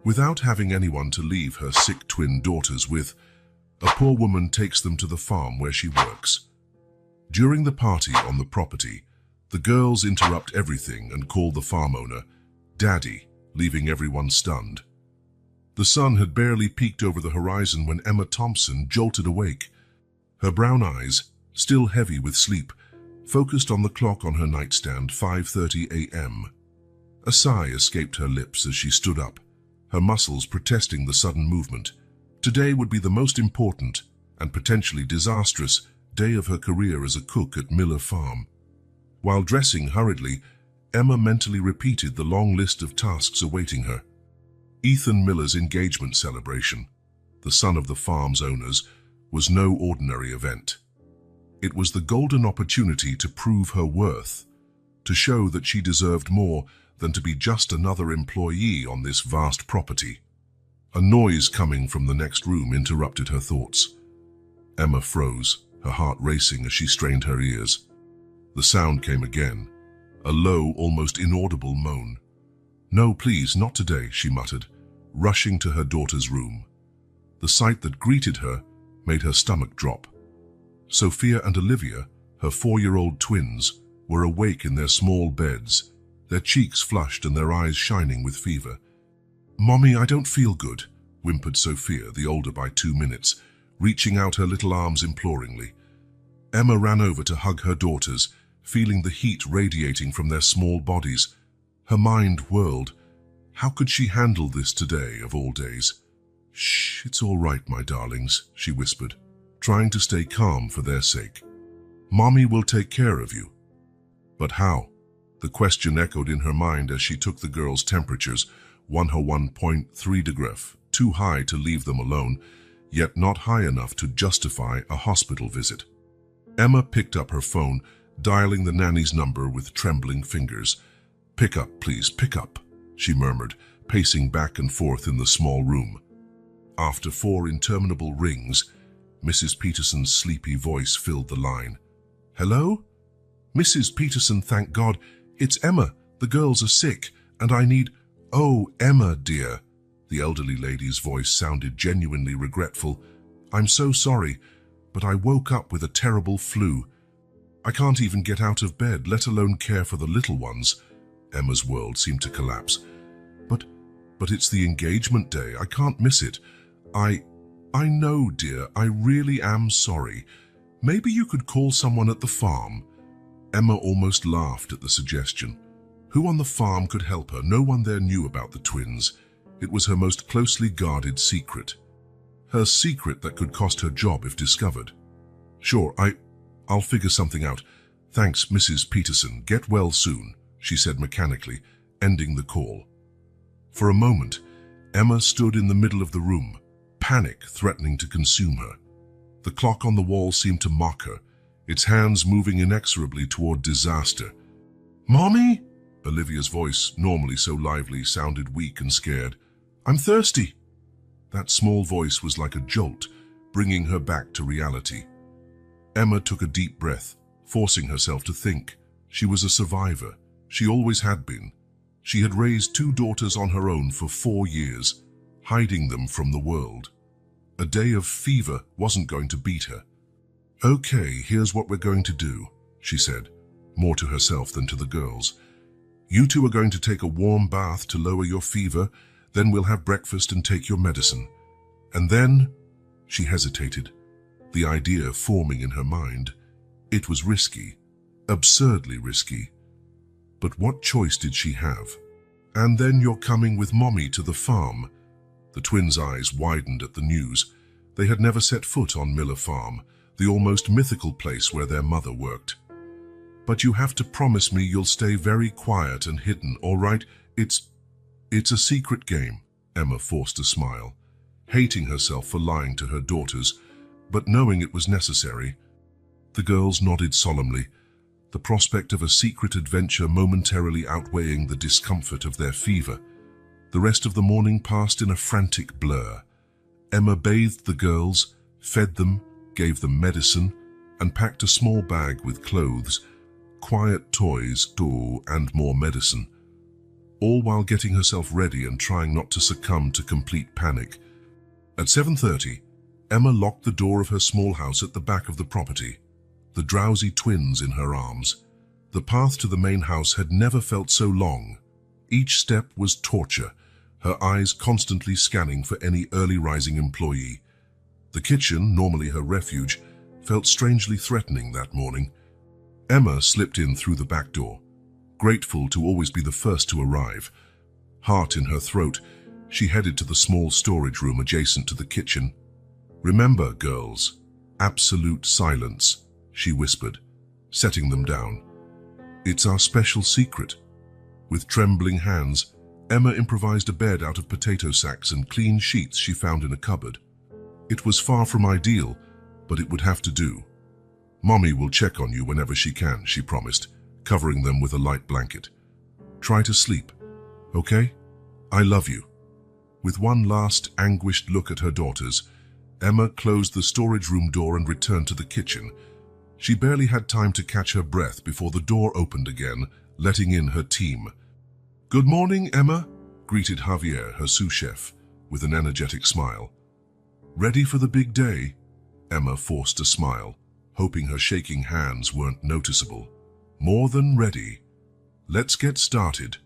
Without having anyone to leave her sick twin daughters with, a poor woman takes them to the farm where she works. During the party on the property, the girls interrupt everything and call the farm owner Daddy, leaving everyone stunned. The sun had barely peeked over the horizon when Emma Thompson jolted awake. Her brown eyes, still heavy with sleep, focused on the clock on her nightstand, 5:30 a.m. A sigh escaped her lips as she stood up, her muscles protesting the sudden movement. Today would be the most important and potentially disastrous day of her career as a cook at Miller Farm. While dressing hurriedly, Emma mentally repeated the long list of tasks awaiting her. Ethan Miller's engagement celebration, the son of the farm's owners, was no ordinary event. It was the golden opportunity to prove her worth, to show that she deserved more than to be just another employee on this vast property. A noise coming from the next room interrupted her thoughts. Emma froze, her heart racing as she strained her ears. The sound came again, a low, almost inaudible moan. "No, please, not today," she muttered, rushing to her daughter's room. The sight that greeted her made her stomach drop. Sophia and Olivia, her 4-year-old twins, were awake in their small beds, their cheeks flushed and their eyes shining with fever. "Mommy, I don't feel good," whimpered Sophia, the older by 2 minutes, reaching out her little arms imploringly. Emma ran over to hug her daughters, feeling the heat radiating from their small bodies. Her mind whirled. How could she handle this today, of all days? "Shh, it's all right, my darlings," she whispered, trying to stay calm for their sake. "Mommy will take care of you." But how? The question echoed in her mind as she took the girls' temperatures, 101.3 degrees, too high to leave them alone, yet not high enough to justify a hospital visit. Emma picked up her phone, dialing the nanny's number with trembling fingers. "Pick up, please, pick up," she murmured, pacing back and forth in the small room. After 4 interminable rings, Mrs. Peterson's sleepy voice filled the line. "Hello? Mrs. Peterson, thank God. It's Emma. The girls are sick, and I need—" "Oh, Emma, dear." The elderly lady's voice sounded genuinely regretful. "I'm so sorry, but I woke up with a terrible flu. I can't even get out of bed, let alone care for the little ones." Emma's world seemed to collapse. But it's the engagement day. I can't miss it. I know, dear. I really am sorry. Maybe you could call someone at the farm." Emma almost laughed at the suggestion. Who on the farm could help her? No one there knew about the twins. It was her most closely guarded secret. Her secret that could cost her job if discovered. "Sure, I'll figure something out. Thanks, Mrs. Peterson. Get well soon," she said mechanically, ending the call. For a moment, Emma stood in the middle of the room, panic threatening to consume her. The clock on the wall seemed to mock her, its hands moving inexorably toward disaster. "Mommy?" Olivia's voice, normally so lively, sounded weak and scared. "I'm thirsty." That small voice was like a jolt, bringing her back to reality. Emma took a deep breath, forcing herself to think. She was a survivor. She always had been. She had raised 2 daughters on her own for 4 years, hiding them from the world. A day of fever wasn't going to beat her. "Okay, here's what we're going to do," she said, more to herself than to the girls. "You 2 are going to take a warm bath to lower your fever, then we'll have breakfast and take your medicine. And then—" She hesitated, the idea forming in her mind. It was risky, absurdly risky. But what choice did she have? "And then you're coming with Mommy to the farm." The twins' eyes widened at the news. They had never set foot on Miller Farm, the almost mythical place where their mother worked. "But you have to promise me you'll stay very quiet and hidden, all right? It's a secret game," Emma forced a smile, hating herself for lying to her daughters, but knowing it was necessary. The girls nodded solemnly, the prospect of a secret adventure momentarily outweighing the discomfort of their fever. The rest of the morning passed in a frantic blur. Emma bathed the girls, fed them, gave them medicine, and packed a small bag with clothes, quiet toys, and more medicine. all while getting herself ready and trying not to succumb to complete panic. At 7:30, Emma locked the door of her small house at the back of the property, the drowsy twins in her arms. The path to the main house had never felt so long. Each step was torture, her eyes constantly scanning for any early rising employee. The kitchen, normally her refuge, felt strangely threatening that morning. Emma slipped in through the back door, grateful to always be the first to arrive. Heart in her throat, she headed to the small storage room adjacent to the kitchen. "Remember, girls, absolute silence," she whispered, setting them down. "It's our special secret." With trembling hands, Emma improvised a bed out of potato sacks and clean sheets she found in a cupboard. It was far from ideal, but it would have to do. "Mommy will check on you whenever she can," she promised, covering them with a light blanket. "Try to sleep, okay? I love you." With one last anguished look at her daughters, Emma closed the storage room door and returned to the kitchen. She barely had time to catch her breath before the door opened again, letting in her team. "Good morning, Emma," greeted Javier, her sous chef, with an energetic smile. "Ready for the big day?" Emma forced a smile, hoping her shaking hands weren't noticeable. "More than ready. Let's get started."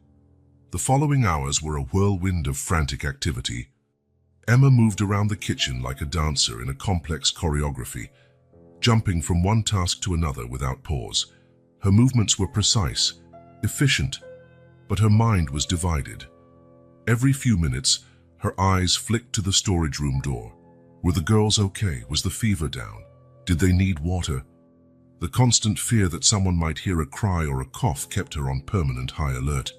The following hours were a whirlwind of frantic activity. Emma moved around the kitchen like a dancer in a complex choreography, jumping from one task to another without pause. Her movements were precise, efficient, but her mind was divided. Every few minutes, her eyes flicked to the storage room door. Were the girls okay? Was the fever down? Did they need water? The constant fear that someone might hear a cry or a cough kept her on permanent high alert.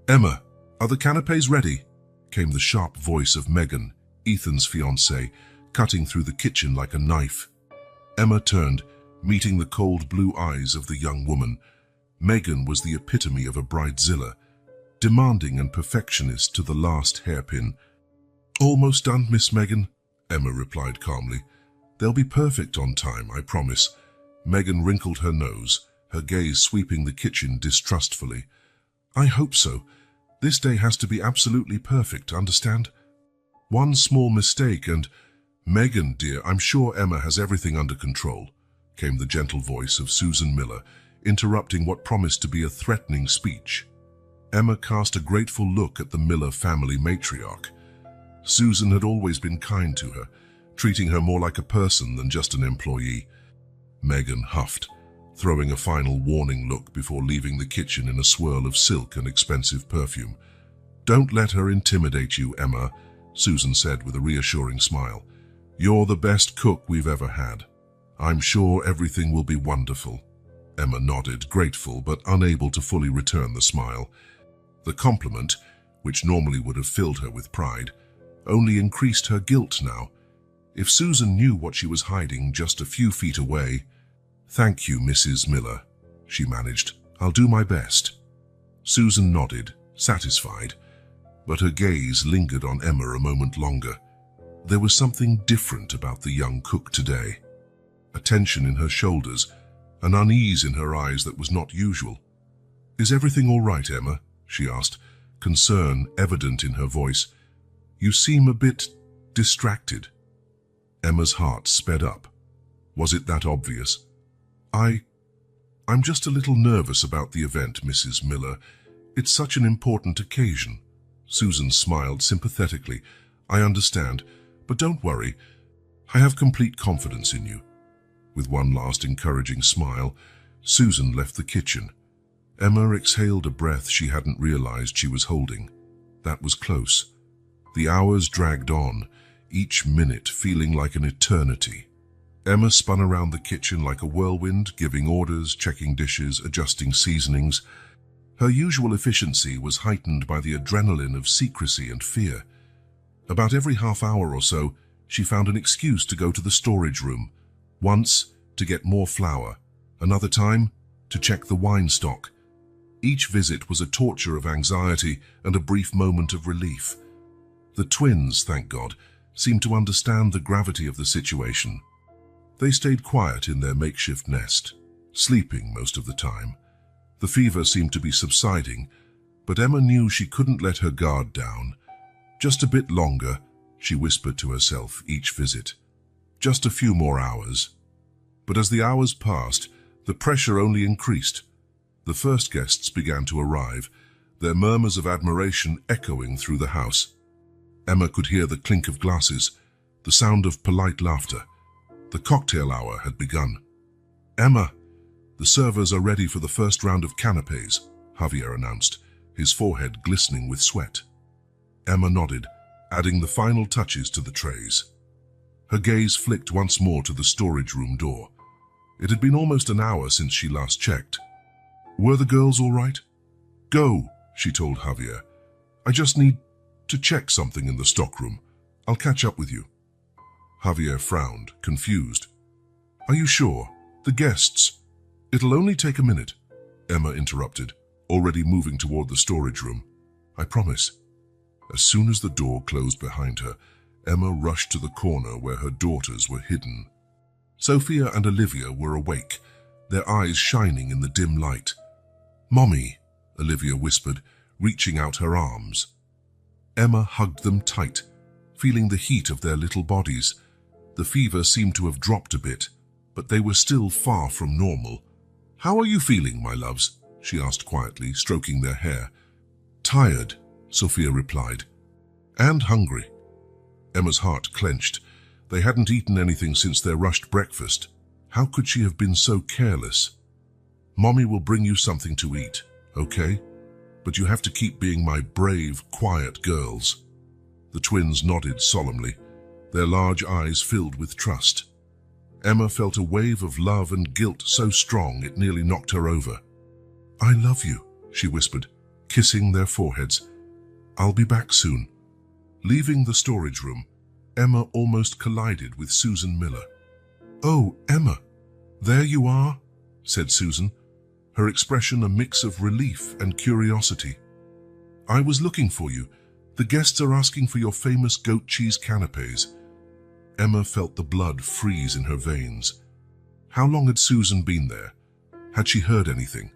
"Emma, are the canapes ready?" came the sharp voice of Megan, Ethan's fiancée, cutting through the kitchen like a knife. Emma turned, meeting the cold blue eyes of the young woman. Megan was the epitome of a bridezilla, demanding and perfectionist to the last hairpin. "Almost done, Miss Megan," Emma replied calmly. "They'll be perfect on time, I promise." Megan wrinkled her nose, her gaze sweeping the kitchen distrustfully. "I hope so. This day has to be absolutely perfect, understand? One small mistake and—" "Megan, dear, I'm sure Emma has everything under control," came the gentle voice of Susan Miller, interrupting what promised to be a threatening speech. Emma cast a grateful look at the Miller family matriarch. Susan had always been kind to her, treating her more like a person than just an employee. Megan huffed, throwing a final warning look before leaving the kitchen in a swirl of silk and expensive perfume. "Don't let her intimidate you, Emma," Susan said with a reassuring smile. "You're the best cook we've ever had. I'm sure everything will be wonderful." Emma nodded, grateful but unable to fully return the smile. The compliment, which normally would have filled her with pride, only increased her guilt now. If Susan knew what she was hiding just a few feet away— "Thank you, Mrs. Miller," she managed. "I'll do my best." Susan nodded, satisfied, but her gaze lingered on Emma a moment longer. There was something different about the young cook today. A tension in her shoulders, an unease in her eyes that was not usual. "Is everything all right, Emma?" she asked, concern evident in her voice. "You seem a bit distracted." Emma's heart sped up. Was it that obvious? I'm just a little nervous about the event, Mrs. Miller. It's such an important occasion." Susan smiled sympathetically. "I understand, but don't worry. I have complete confidence in you." With one last encouraging smile, Susan left the kitchen. Emma exhaled a breath she hadn't realized she was holding. That was close. The hours dragged on, each minute feeling like an eternity. Emma spun around the kitchen like a whirlwind, giving orders, checking dishes, adjusting seasonings. Her usual efficiency was heightened by the adrenaline of secrecy and fear. About every half hour or so, she found an excuse to go to the storage room. Once, to get more flour. Another time, to check the wine stock. Each visit was a torture of anxiety and a brief moment of relief. The twins, thank God, seemed to understand the gravity of the situation. They stayed quiet in their makeshift nest, sleeping most of the time. The fever seemed to be subsiding, But Emma knew she couldn't let her guard down. Just a bit longer, she whispered to herself each visit. Just a few more hours. But as the hours passed, the pressure only increased. The first guests began to arrive, their murmurs of admiration echoing through the house. Emma could hear the clink of glasses, the sound of polite laughter. The cocktail hour had begun. "Emma, the servers are ready for the first round of canapés," Javier announced, his forehead glistening with sweat. Emma nodded, adding the final touches to the trays. Her gaze flicked once more to the storage room door. It had been almost an hour since she last checked. "Were the girls all right?" "Go," she told Javier. "I just need to check something in the stockroom. I'll catch up with you." Javier frowned, confused. "Are you sure? The guests—" "It'll only take a minute," Emma interrupted, already moving toward the storage room. "I promise." As soon as the door closed behind her, Emma rushed to the corner where her daughters were hidden. Sophia and Olivia were awake, their eyes shining in the dim light. "Mommy," Olivia whispered, reaching out her arms. Emma hugged them tight, feeling the heat of their little bodies. The fever seemed to have dropped a bit, but they were still far from normal. "How are you feeling, my loves?" she asked quietly, stroking their hair. "Tired," Sophia replied. "And hungry." Emma's heart clenched. They hadn't eaten anything since their rushed breakfast. How could she have been so careless? "Mommy will bring you something to eat, okay? But you have to keep being my brave, quiet girls." The twins nodded solemnly, their large eyes filled with trust. Emma felt a wave of love and guilt so strong it nearly knocked her over. "I love you," she whispered, kissing their foreheads. "I'll be back soon." Leaving the storage room, Emma almost collided with Susan Miller. "Oh, Emma, there you are," said Susan, her expression a mix of relief and curiosity. "I was looking for you. The guests are asking for your famous goat cheese canapés." Emma felt the blood freeze in her veins. How long had Susan been there? Had she heard anything?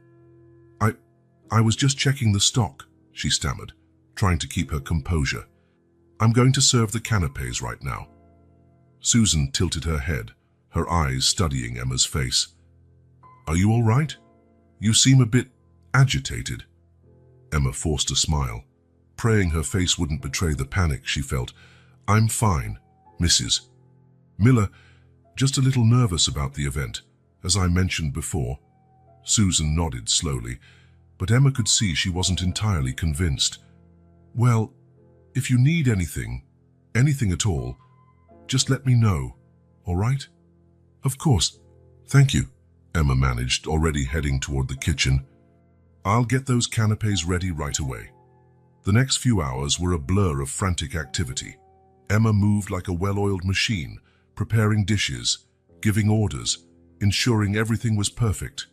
I was just checking the stock," she stammered, trying to keep her composure. "I'm going to serve the canapés right now." Susan tilted her head, her eyes studying Emma's face. "Are you all right? You seem a bit agitated." Emma forced a smile, praying her face wouldn't betray the panic she felt. "I'm fine, Mrs. Miller, just a little nervous about the event, as I mentioned before." Susan nodded slowly, but Emma could see she wasn't entirely convinced. "Well, if you need anything at all, just let me know, all right?" "Of course. Thank you," Emma managed, already heading toward the kitchen. "I'll get those canapés ready right away." The next few hours were a blur of frantic activity. Emma moved like a well-oiled machine, preparing dishes, giving orders, ensuring everything was perfect.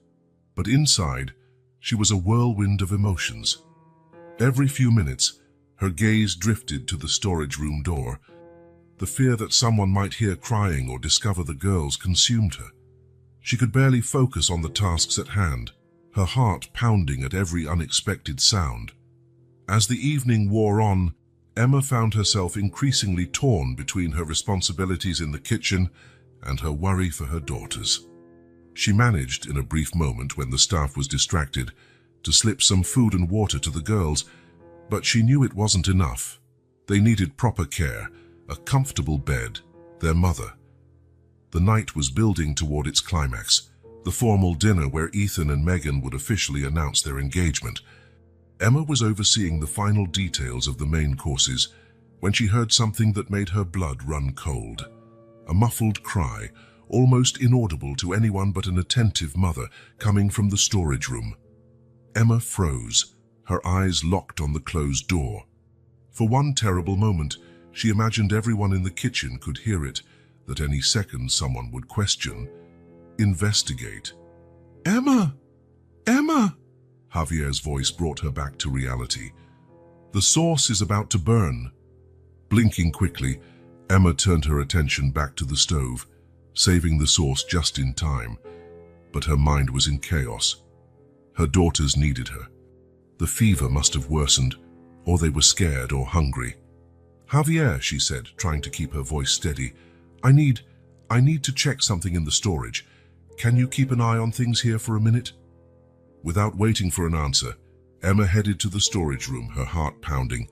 But inside, she was a whirlwind of emotions. Every few minutes, her gaze drifted to the storage room door. The fear that someone might hear crying or discover the girls consumed her. She could barely focus on the tasks at hand, her heart pounding at every unexpected sound. As the evening wore on, Emma found herself increasingly torn between her responsibilities in the kitchen and her worry for her daughters. She managed, in a brief moment when the staff was distracted, to slip some food and water to the girls, but she knew it wasn't enough. They needed proper care, a comfortable bed, their mother. The night was building toward its climax, the formal dinner where Ethan and Megan would officially announce their engagement. Emma was overseeing the final details of the main courses when she heard something that made her blood run cold. A muffled cry, almost inaudible to anyone but an attentive mother, coming from the storage room. Emma froze, her eyes locked on the closed door. For one terrible moment, she imagined everyone in the kitchen could hear it, that any second someone would question, investigate. "Emma! Emma!" Javier's voice brought her back to reality. "The sauce is about to burn." Blinking quickly, Emma turned her attention back to the stove, saving the sauce just in time. But her mind was in chaos. Her daughters needed her. The fever must have worsened, or they were scared or hungry. "Javier," she said, trying to keep her voice steady, I need to check something in the storage. Can you keep an eye on things here for a minute?" Without waiting for an answer, Emma headed to the storage room, her heart pounding.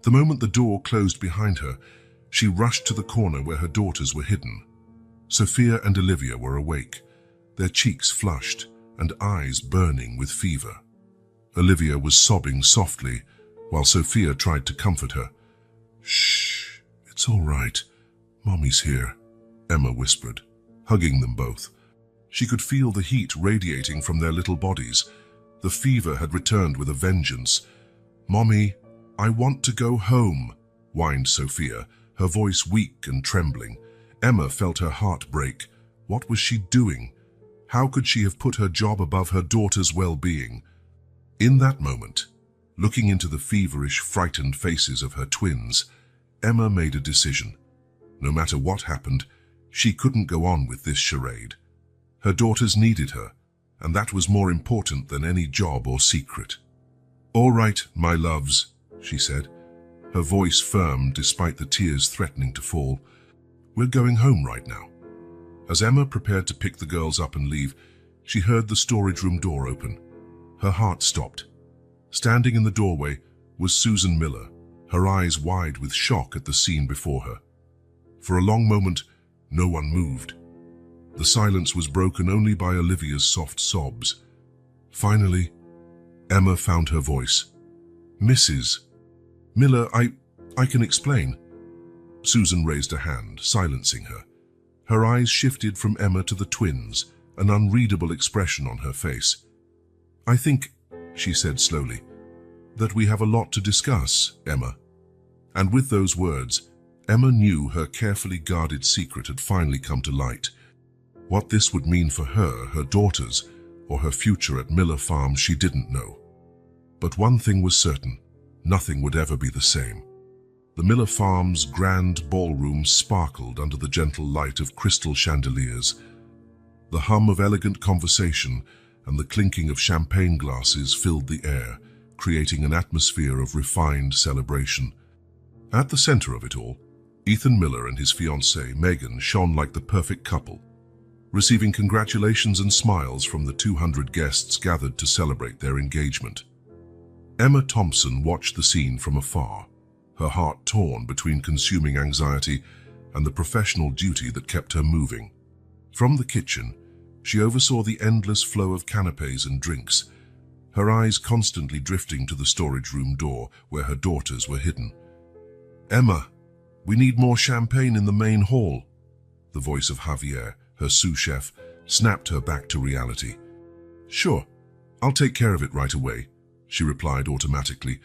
The moment the door closed behind her, she rushed to the corner where her daughters were hidden. Sophia and Olivia were awake, their cheeks flushed and eyes burning with fever. Olivia was sobbing softly, while Sophia tried to comfort her. "Shh, it's all right. Mommy's here," Emma whispered, hugging them both. She could feel the heat radiating from their little bodies. The fever had returned with a vengeance. "Mommy, I want to go home," whined Sophia, her voice weak and trembling. Emma felt her heart break. What was she doing? How could she have put her job above her daughter's well-being? In that moment, looking into the feverish, frightened faces of her twins, Emma made a decision. No matter what happened, she couldn't go on with this charade. Her daughters needed her, and that was more important than any job or secret. "All right, my loves," she said, her voice firm despite the tears threatening to fall. "We're going home right now." As Emma prepared to pick the girls up and leave, she heard the storage room door open. Her heart stopped. Standing in the doorway was Susan Miller, her eyes wide with shock at the scene before her. For a long moment, no one moved. The silence was broken only by Olivia's soft sobs. Finally, Emma found her voice. "Mrs. Miller, I can explain." Susan raised a hand, silencing her. Her eyes shifted from Emma to the twins, an unreadable expression on her face. "I think," she said slowly, "that we have a lot to discuss, Emma." And with those words, Emma knew her carefully guarded secret had finally come to light. What this would mean for her, her daughters, or her future at Miller Farm, she didn't know. But one thing was certain: nothing would ever be the same. The Miller Farm's grand ballroom sparkled under the gentle light of crystal chandeliers. The hum of elegant conversation and the clinking of champagne glasses filled the air, creating an atmosphere of refined celebration. At the center of it all, Ethan Miller and his fiancée, Megan, shone like the perfect couple, receiving congratulations and smiles from the 200 guests gathered to celebrate their engagement. Emma Thompson watched the scene from afar, her heart torn between consuming anxiety and the professional duty that kept her moving. From the kitchen, she oversaw the endless flow of canapes and drinks, her eyes constantly drifting to the storage room door where her daughters were hidden. "Emma, we need more champagne in the main hall." The voice of Javier, her sous chef, snapped her back to reality. "Sure, I'll take care of it right away," she replied automatically,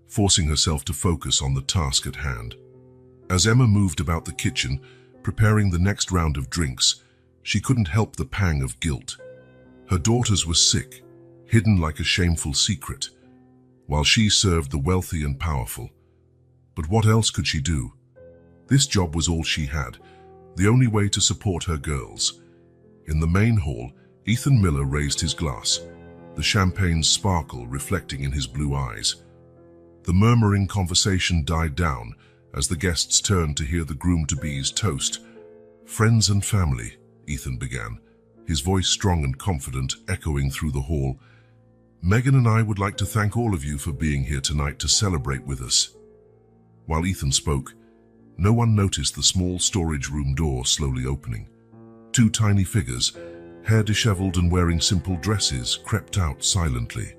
forcing herself to focus on the task at hand. As Emma moved about the kitchen, preparing the next round of drinks, she couldn't help the pang of guilt. Her daughters were sick, hidden like a shameful secret, while she served the wealthy and powerful. But what else could she do? This job was all she had, the only way to support her girls. In the main hall, Ethan Miller raised his glass, the champagne's sparkle reflecting in his blue eyes. The murmuring conversation died down as the guests turned to hear the groom-to-be's toast. "Friends and family," Ethan began, his voice strong and confident, echoing through the hall. "Megan and I would like to thank all of you for being here tonight to celebrate with us." While Ethan spoke, no one noticed the small storage room door slowly opening. Two tiny figures, hair disheveled and wearing simple dresses, crept out silently.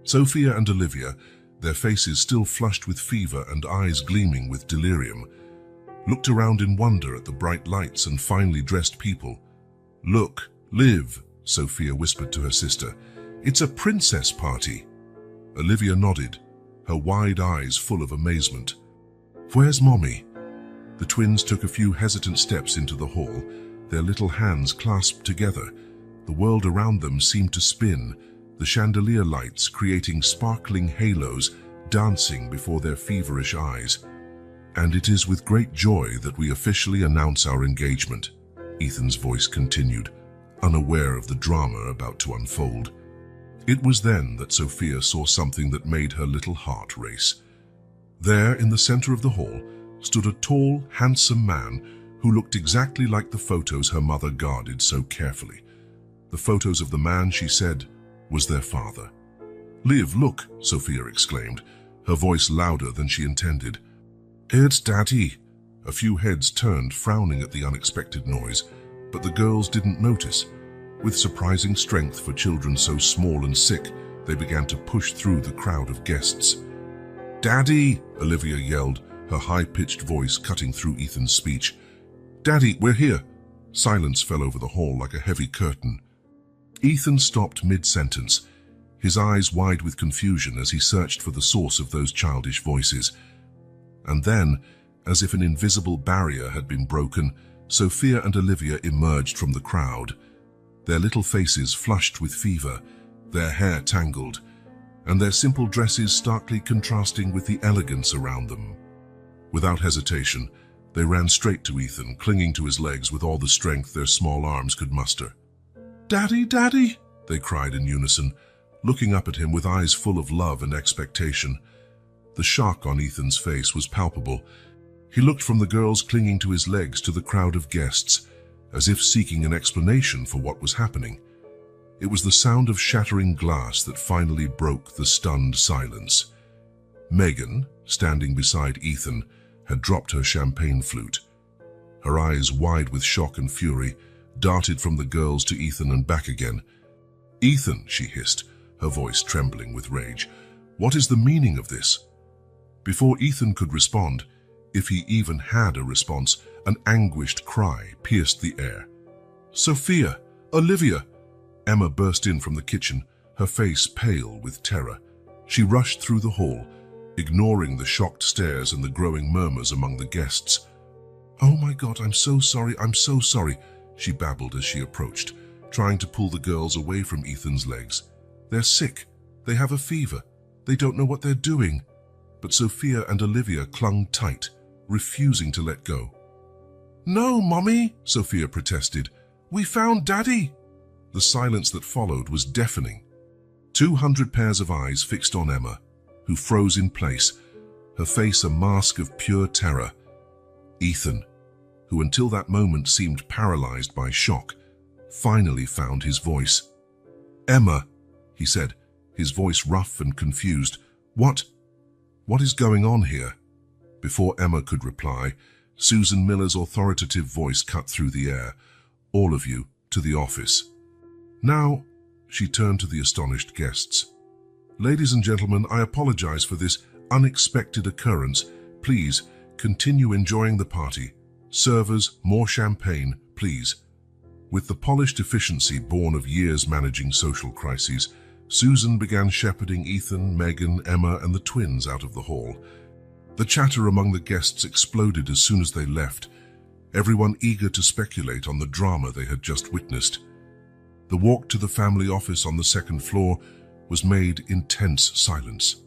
Sophia and Olivia, their faces still flushed with fever and eyes gleaming with delirium, looked around in wonder at the bright lights and finely dressed people. "Look, Liv," Sophia whispered to her sister. "It's a princess party." Olivia nodded, her wide eyes full of amazement. "Where's Mommy?" The twins took a few hesitant steps into the hall, their little hands clasped together. The world around them seemed to spin, the chandelier lights creating sparkling halos dancing before their feverish eyes. "And it is with great joy that we officially announce our engagement," Ethan's voice continued, unaware of the drama about to unfold. It was then that Sophia saw something that made her little heart race. There, in the center of the hall, stood a tall, handsome man who looked exactly like the photos her mother guarded so carefully. The photos of the man, she said, was their father. "Liv, look," Sophia exclaimed, her voice louder than she intended. "It's Daddy." A few heads turned, frowning at the unexpected noise, but the girls didn't notice. With surprising strength for children so small and sick, they began to push through the crowd of guests. "Daddy!" Olivia yelled, her high-pitched voice cutting through Ethan's speech. "Daddy, we're here!" Silence fell over the hall like a heavy curtain. Ethan stopped mid-sentence, his eyes wide with confusion as he searched for the source of those childish voices. And then, as if an invisible barrier had been broken, Sophia and Olivia emerged from the crowd. Their little faces flushed with fever, their hair tangled, and their simple dresses starkly contrasting with the elegance around them. Without hesitation, they ran straight to Ethan, clinging to his legs with all the strength their small arms could muster. "Daddy, Daddy!" they cried in unison, looking up at him with eyes full of love and expectation. The shock on Ethan's face was palpable. He looked from the girls clinging to his legs to the crowd of guests, as if seeking an explanation for what was happening. It was the sound of shattering glass that finally broke the stunned silence. Megan, standing beside Ethan, had dropped her champagne flute. Her eyes, wide with shock and fury, darted from the girls to Ethan and back again. "Ethan," she hissed, her voice trembling with rage, "what is the meaning of this?" Before Ethan could respond, if he even had a response, an anguished cry pierced the air. "Sophia! Olivia!" Emma burst in from the kitchen, her face pale with terror. She rushed through the hall, ignoring the shocked stares and the growing murmurs among the guests. "Oh my God, I'm so sorry, she babbled as she approached, trying to pull the girls away from Ethan's legs. "They're sick. They have a fever. They don't know what they're doing." But Sophia and Olivia clung tight, refusing to let go. "No, Mommy," Sophia protested. "We found Daddy." The silence that followed was deafening. 200 pairs of eyes fixed on Emma, who froze in place, her face a mask of pure terror. Ethan, who until that moment seemed paralyzed by shock, finally found his voice. "Emma," he said, his voice rough and confused. What is going on here?" Before Emma could reply, Susan Miller's authoritative voice cut through the air. "All of you, to the office." Now, she turned to the astonished guests. "Ladies and gentlemen, I apologize for this unexpected occurrence. Please, continue enjoying the party. Servers, more champagne, please." With the polished efficiency born of years managing social crises, Susan began shepherding Ethan, Megan, Emma, and the twins out of the hall. The chatter among the guests exploded as soon as they left, everyone eager to speculate on the drama they had just witnessed. The walk to the family office on the second floor was made in tense silence.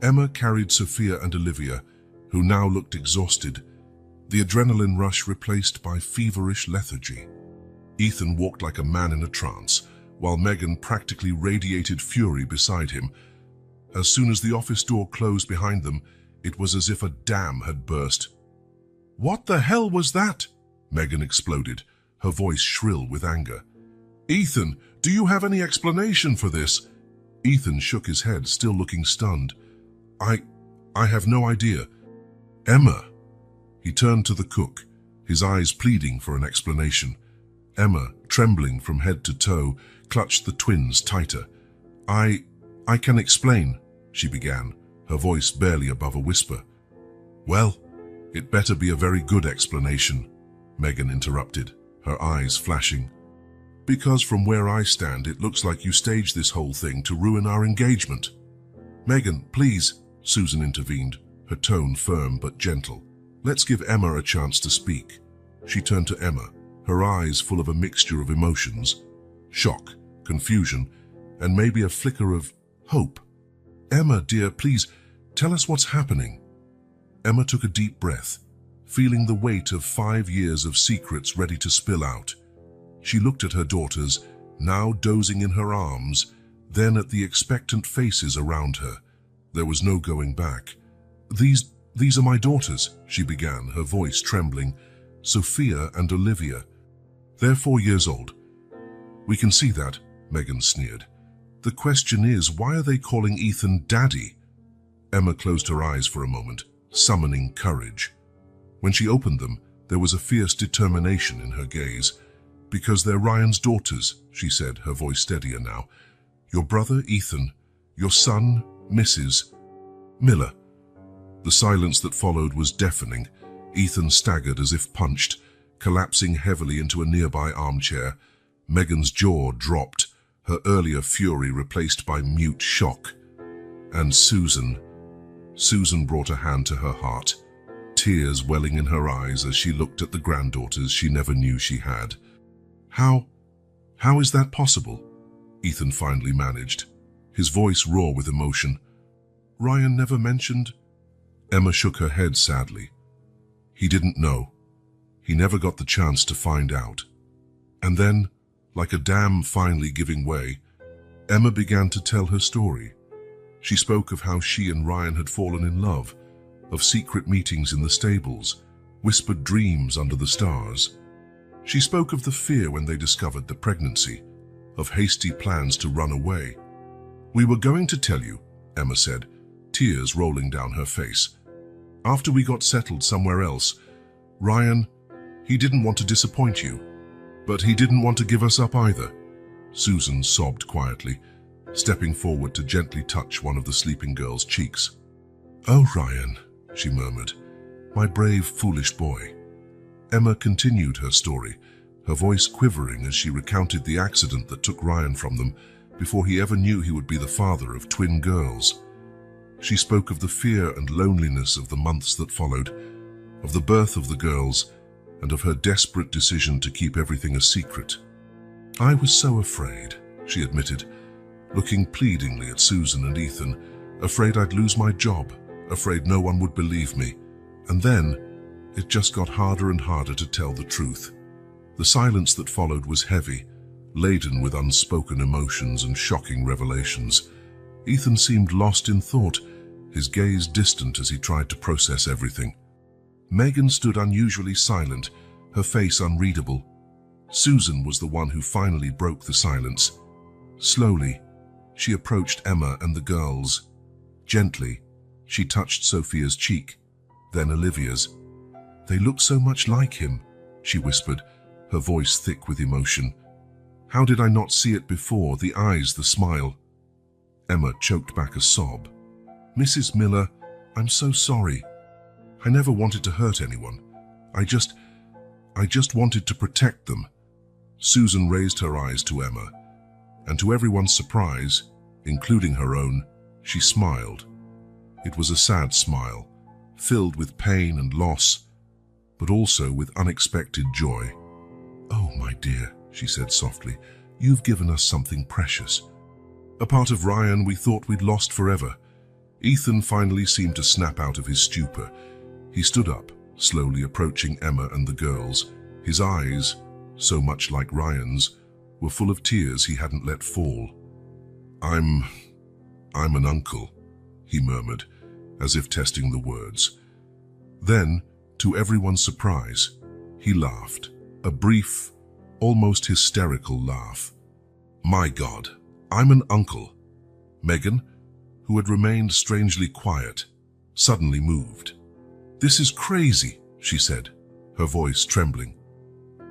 Emma carried Sophia and Olivia, who now looked exhausted, the adrenaline rush replaced by feverish lethargy. Ethan walked like a man in a trance, while Megan practically radiated fury beside him. As soon as the office door closed behind them, it was as if a dam had burst. "What the hell was that?" Megan exploded, her voice shrill with anger. "Ethan, do you have any explanation for this?" Ethan shook his head, still looking stunned. I have no idea." "Emma." He turned to the cook, his eyes pleading for an explanation. Emma, trembling from head to toe, clutched the twins tighter. I can explain," she began, her voice barely above a whisper. "Well, it better be a very good explanation," Megan interrupted, her eyes flashing. "Because from where I stand, it looks like you staged this whole thing to ruin our engagement." "Megan, please," Susan intervened, her tone firm but gentle. "Let's give Emma a chance to speak." She turned to Emma, her eyes full of a mixture of emotions, shock, confusion, and maybe a flicker of hope. "Emma, dear, please, tell us what's happening." Emma took a deep breath, feeling the weight of 5 years of secrets ready to spill out. She looked at her daughters, now dozing in her arms, then at the expectant faces around her. There was no going back. These are my daughters," she began, her voice trembling. "Sophia and Olivia. They're 4 years old." "We can see that," Megan sneered. "The question is, why are they calling Ethan Daddy?" Emma closed her eyes for a moment, summoning courage. When she opened them, there was a fierce determination in her gaze. "Because they're Ryan's daughters," she said, her voice steadier now. "Your brother, Ethan. Your son, Mrs. Miller." The silence that followed was deafening. Ethan staggered as if punched, collapsing heavily into a nearby armchair. Megan's jaw dropped, her earlier fury replaced by mute shock. And Susan brought a hand to her heart, tears welling in her eyes as she looked at the granddaughters she never knew she had. How is that possible?" Ethan finally managed, his voice raw with emotion. "Ryan never mentioned—" Emma shook her head sadly. "He didn't know. He never got the chance to find out." And then, like a dam finally giving way, Emma began to tell her story. She spoke of how she and Ryan had fallen in love, of secret meetings in the stables, whispered dreams under the stars. She spoke of the fear when they discovered the pregnancy, of hasty plans to run away. "We were going to tell you," Emma said, tears rolling down her face. "After we got settled somewhere else, Ryan, he didn't want to disappoint you, but he didn't want to give us up either." Susan sobbed quietly, stepping forward to gently touch one of the sleeping girl's cheeks. "Oh, Ryan," she murmured, "my brave, foolish boy." Emma continued her story, her voice quivering as she recounted the accident that took Ryan from them before he ever knew he would be the father of twin girls. She spoke of the fear and loneliness of the months that followed, of the birth of the girls, and of her desperate decision to keep everything a secret. "I was so afraid," she admitted, looking pleadingly at Susan and Ethan, "afraid I'd lose my job, afraid no one would believe me. And then, it just got harder and harder to tell the truth." The silence that followed was heavy, laden with unspoken emotions and shocking revelations. Ethan seemed lost in thought, his gaze distant as he tried to process everything. Megan stood unusually silent, her face unreadable. Susan was the one who finally broke the silence. Slowly, she approached Emma and the girls. Gently, she touched Sophia's cheek, then Olivia's. "They look so much like him," she whispered, her voice thick with emotion. "How did I not see it before, the eyes, the smile?" Emma choked back a sob. "Mrs. Miller, I'm so sorry. I never wanted to hurt anyone. I just wanted to protect them." Susan raised her eyes to Emma, and to everyone's surprise, including her own, she smiled. It was a sad smile, filled with pain and loss, but also with unexpected joy. "Oh, my dear," she said softly, "you've given us something precious. A part of Ryan we thought we'd lost forever." Ethan finally seemed to snap out of his stupor. He stood up, slowly approaching Emma and the girls. His eyes, so much like Ryan's, were full of tears he hadn't let fall. I'm an uncle," he murmured, as if testing the words. Then, to everyone's surprise, he laughed, a brief, almost hysterical laugh. "My God, I'm an uncle." Megan, who had remained strangely quiet, suddenly moved. "This is crazy," she said, her voice trembling.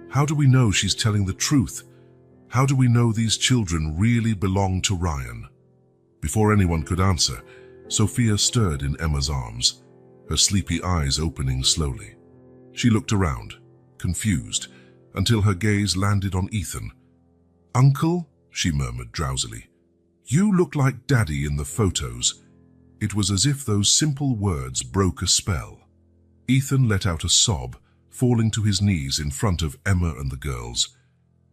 "How do we know she's telling the truth? How do we know these children really belong to Ryan?" Before anyone could answer, Sophia stirred in Emma's arms, her sleepy eyes opening slowly. She looked around, confused, until her gaze landed on Ethan. "Uncle?" she murmured drowsily. "You look like Daddy in the photos." It was as if those simple words broke a spell. Ethan let out a sob, falling to his knees in front of Emma and the girls.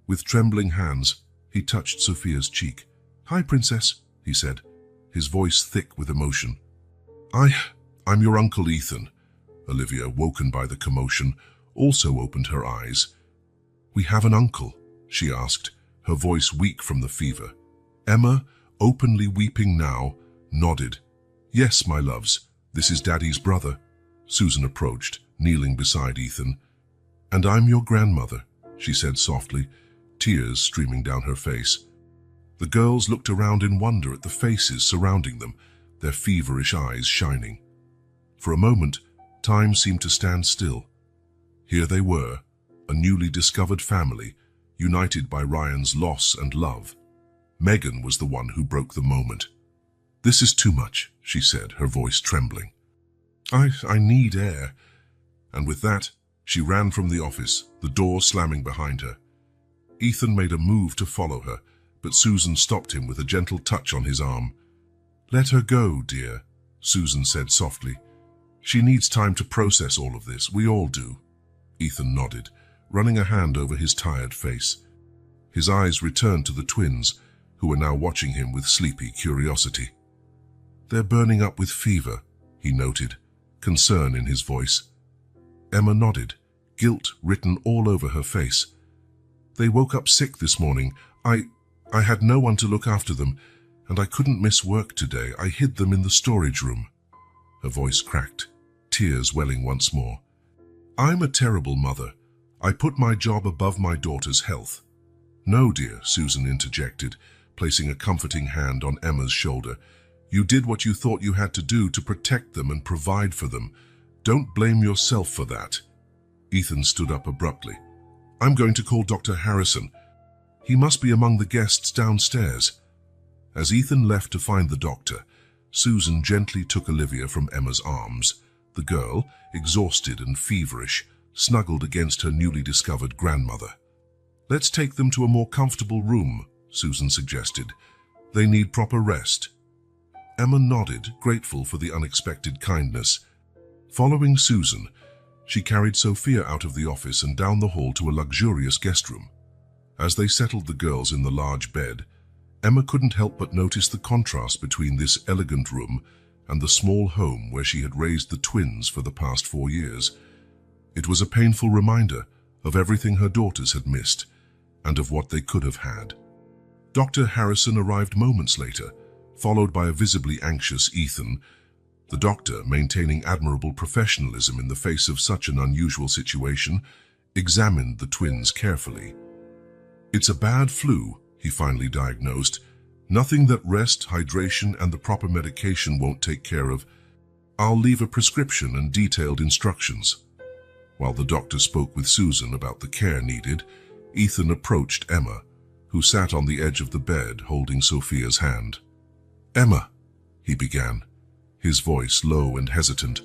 With trembling hands, he touched Sophia's cheek. "Hi, Princess," he said, his voice thick with emotion. I'm your Uncle Ethan." Olivia, woken by the commotion, also opened her eyes. "We have an uncle?" she asked, her voice weak from the fever. Emma, openly weeping now, nodded. "Yes, my loves, this is Daddy's brother." Susan approached, kneeling beside Ethan. "And I'm your grandmother," she said softly, tears streaming down her face. The girls looked around in wonder at the faces surrounding them, their feverish eyes shining. For a moment, time seemed to stand still. Here they were, a newly discovered family, united by Ryan's loss and love. Megan was the one who broke the moment. "This is too much," she said, her voice trembling. I need air." And with that, she ran from the office, the door slamming behind her. Ethan made a move to follow her, but Susan stopped him with a gentle touch on his arm. "Let her go, dear," Susan said softly. "She needs time to process all of this. We all do." Ethan nodded, running a hand over his tired face. His eyes returned to the twins, who were now watching him with sleepy curiosity. "They're burning up with fever," he noted, concern in his voice. Emma nodded, guilt written all over her face. "They woke up sick this morning. I had no one to look after them, and I couldn't miss work today. I hid them in the storage room." Her voice cracked, tears welling once more. "I'm a terrible mother. I put my job above my daughter's health." "No, dear," Susan interjected, placing a comforting hand on Emma's shoulder. "You did what you thought you had to do to protect them and provide for them. Don't blame yourself for that." Ethan stood up abruptly. "I'm going to call Dr. Harrison. He must be among the guests downstairs." As Ethan left to find the doctor, Susan gently took Olivia from Emma's arms. The girl, exhausted and feverish, snuggled against her newly discovered grandmother. "Let's take them to a more comfortable room," Susan suggested. "They need proper rest." Emma nodded, grateful for the unexpected kindness. Following Susan, she carried Sophia out of the office and down the hall to a luxurious guest room. As they settled the girls in the large bed, Emma couldn't help but notice the contrast between this elegant room and the small home where she had raised the twins for the past 4 years. It was a painful reminder of everything her daughters had missed and of what they could have had. Dr. Harrison arrived moments later, followed by a visibly anxious Ethan. The doctor, maintaining admirable professionalism in the face of such an unusual situation, examined the twins carefully. "It's a bad flu," he finally diagnosed. "Nothing that rest, hydration, and the proper medication won't take care of. I'll leave a prescription and detailed instructions." While the doctor spoke with Susan about the care needed, Ethan approached Emma, who sat on the edge of the bed holding Sophia's hand. "Emma," he began, his voice low and hesitant.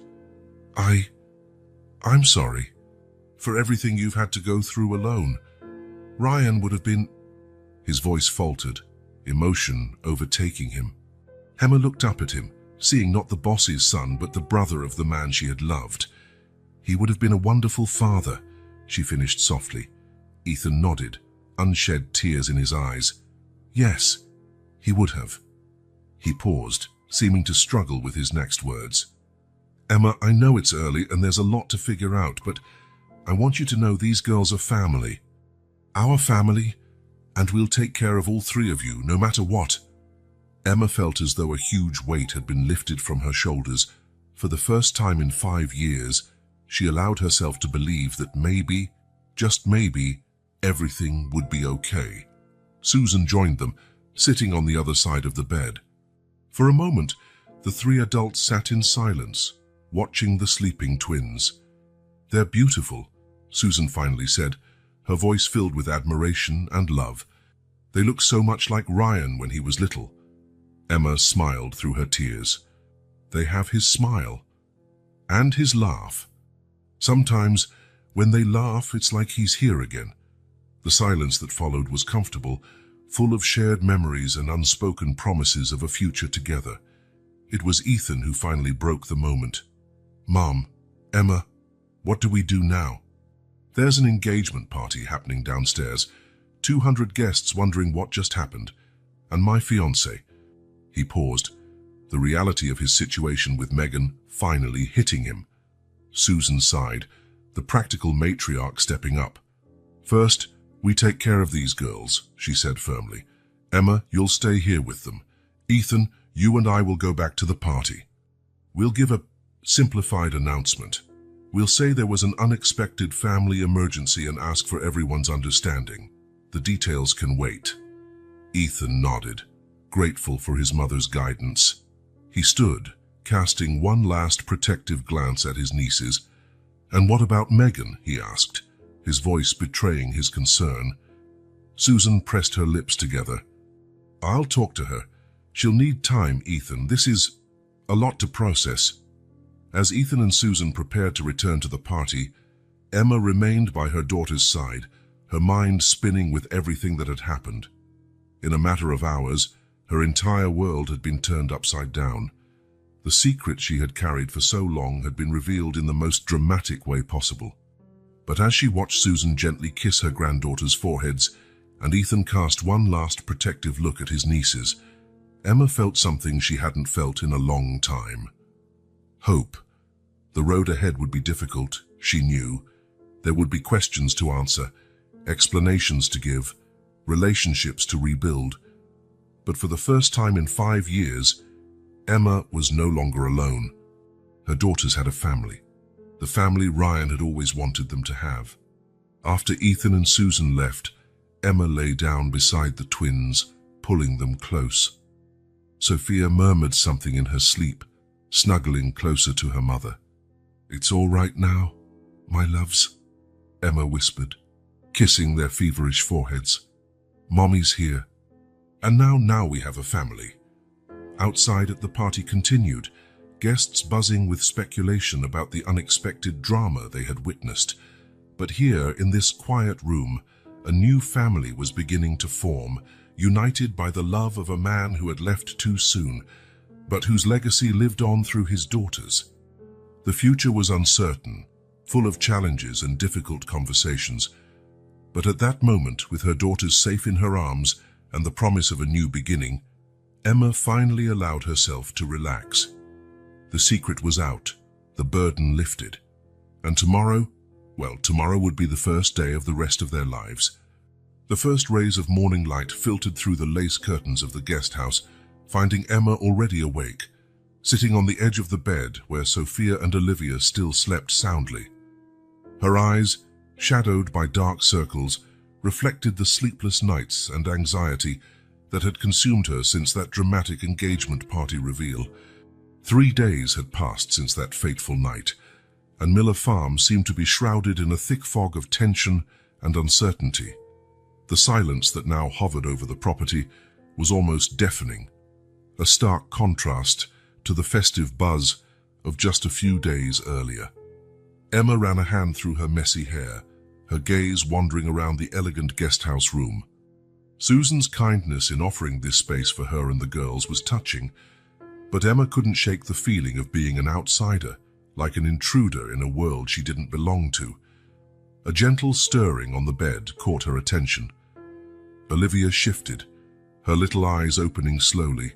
I'm sorry for everything you've had to go through alone. Ryan would have been..." His voice faltered, emotion overtaking him. Emma looked up at him, seeing not the boss's son but the brother of the man she had loved. "He would have been a wonderful father," she finished softly. Ethan nodded, unshed tears in his eyes. "Yes, he would have." He paused, seeming to struggle with his next words. "Emma, I know it's early and there's a lot to figure out, but I want you to know these girls are family. Our family, and we'll take care of all 3 of you, no matter what." Emma felt as though a huge weight had been lifted from her shoulders. For the first time in 5 years, she allowed herself to believe that maybe, just maybe, everything would be okay. Susan joined them, sitting on the other side of the bed. For a moment, the 3 adults sat in silence, watching the sleeping twins. "They're beautiful," Susan finally said, her voice filled with admiration and love. "They look so much like Ryan when he was little." Emma smiled through her tears. "They have his smile and his laugh. Sometimes, when they laugh, it's like he's here again." The silence that followed was comfortable, full of shared memories and unspoken promises of a future together. It was Ethan who finally broke the moment. "Mom, Emma, what do we do now?" "There's an engagement party happening downstairs, 200 guests wondering what just happened, and my fiancé." He paused, the reality of his situation with Megan finally hitting him. Susan sighed, the practical matriarch stepping up. "First, we take care of these girls," she said firmly. "Emma, you'll stay here with them. Ethan, you and I will go back to the party. We'll give a simplified announcement. We'll say there was an unexpected family emergency and ask for everyone's understanding. The details can wait." Ethan nodded, grateful for his mother's guidance. He stood, casting one last protective glance at his nieces. "And what about Megan?" he asked, his voice betraying his concern. Susan pressed her lips together. "I'll talk to her. She'll need time, Ethan. This is a lot to process." As Ethan and Susan prepared to return to the party, Emma remained by her daughter's side, her mind spinning with everything that had happened. In a matter of hours, her entire world had been turned upside down. The secret she had carried for so long had been revealed in the most dramatic way possible. But as she watched Susan gently kiss her granddaughters' foreheads, and Ethan cast one last protective look at his nieces, Emma felt something she hadn't felt in a long time. Hope. The road ahead would be difficult, she knew. There would be questions to answer, explanations to give, relationships to rebuild. But for the first time in 5 years, Emma was no longer alone. Her daughters had a family, the family Ryan had always wanted them to have. After Ethan and Susan left, Emma lay down beside the twins, pulling them close. Sophia murmured something in her sleep, snuggling closer to her mother. "It's all right now, my loves," Emma whispered, kissing their feverish foreheads. "Mommy's here. And now we have a family." Outside at the party continued, guests buzzing with speculation about the unexpected drama they had witnessed. But here, in this quiet room, a new family was beginning to form, united by the love of a man who had left too soon, but whose legacy lived on through his daughters. The future was uncertain, full of challenges and difficult conversations. But at that moment, with her daughters safe in her arms and the promise of a new beginning, Emma finally allowed herself to relax. The secret was out, the burden lifted. And tomorrow would be the first day of the rest of their lives. The first rays of morning light filtered through the lace curtains of the guest house, finding Emma already awake, sitting on the edge of the bed where Sophia and Olivia still slept soundly. Her eyes, shadowed by dark circles, reflected the sleepless nights and anxiety that had consumed her since that dramatic engagement party reveal. 3 days had passed since that fateful night, and Miller Farm seemed to be shrouded in a thick fog of tension and uncertainty. The silence that now hovered over the property was almost deafening, a stark contrast to the festive buzz of just a few days earlier. Emma ran a hand through her messy hair, her gaze wandering around the elegant guesthouse room. Susan's kindness in offering this space for her and the girls was touching, but Emma couldn't shake the feeling of being an outsider, like an intruder in a world she didn't belong to. A gentle stirring on the bed caught her attention. Olivia shifted, her little eyes opening slowly.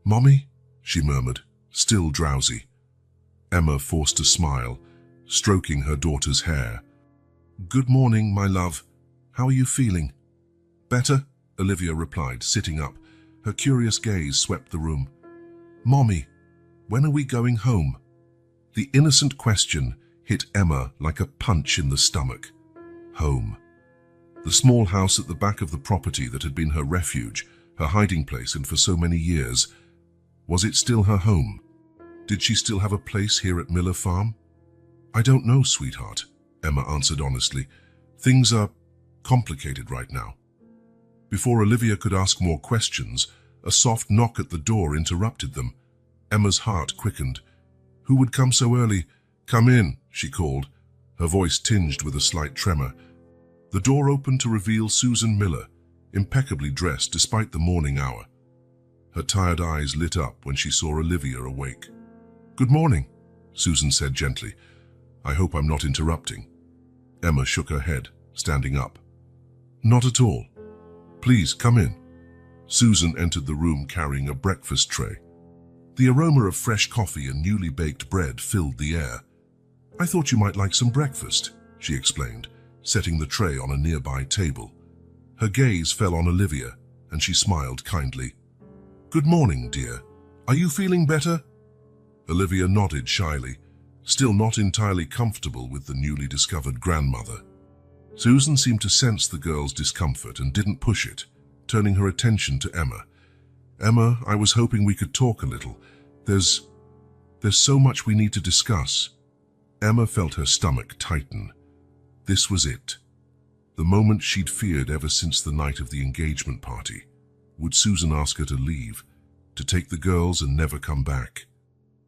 "Mommy?" she murmured, still drowsy. Emma forced a smile, stroking her daughter's hair. "Good morning, my love. How are you feeling?" "Better," Olivia replied, sitting up. Her curious gaze swept the room. "Mommy, when are we going home?" The innocent question hit Emma like a punch in the stomach. Home. The small house at the back of the property that had been her refuge, her hiding place, and for so many years. Was it still her home? Did she still have a place here at Miller Farm? "I don't know, sweetheart," Emma answered honestly. "Things are complicated right now." Before Olivia could ask more questions, a soft knock at the door interrupted them. Emma's heart quickened. Who would come so early? "Come in," she called, her voice tinged with a slight tremor. The door opened to reveal Susan Miller, impeccably dressed despite the morning hour. Her tired eyes lit up when she saw Olivia awake. "Good morning," Susan said gently. "I hope I'm not interrupting." Emma shook her head, standing up. "Not at all. Please come in." Susan entered the room carrying a breakfast tray. The aroma of fresh coffee and newly baked bread filled the air. "I thought you might like some breakfast," she explained, setting the tray on a nearby table. Her gaze fell on Olivia, and she smiled kindly. Good morning, dear. Are you feeling better? Olivia nodded shyly, still not entirely comfortable with the newly discovered grandmother. Susan seemed to sense the girl's discomfort and didn't push it, turning her attention to Emma. Emma, I was hoping we could talk a little. There's so much we need to discuss. Emma felt her stomach tighten. This was it. The moment she'd feared ever since the night of the engagement party. Would Susan ask her to leave, to take the girls and never come back?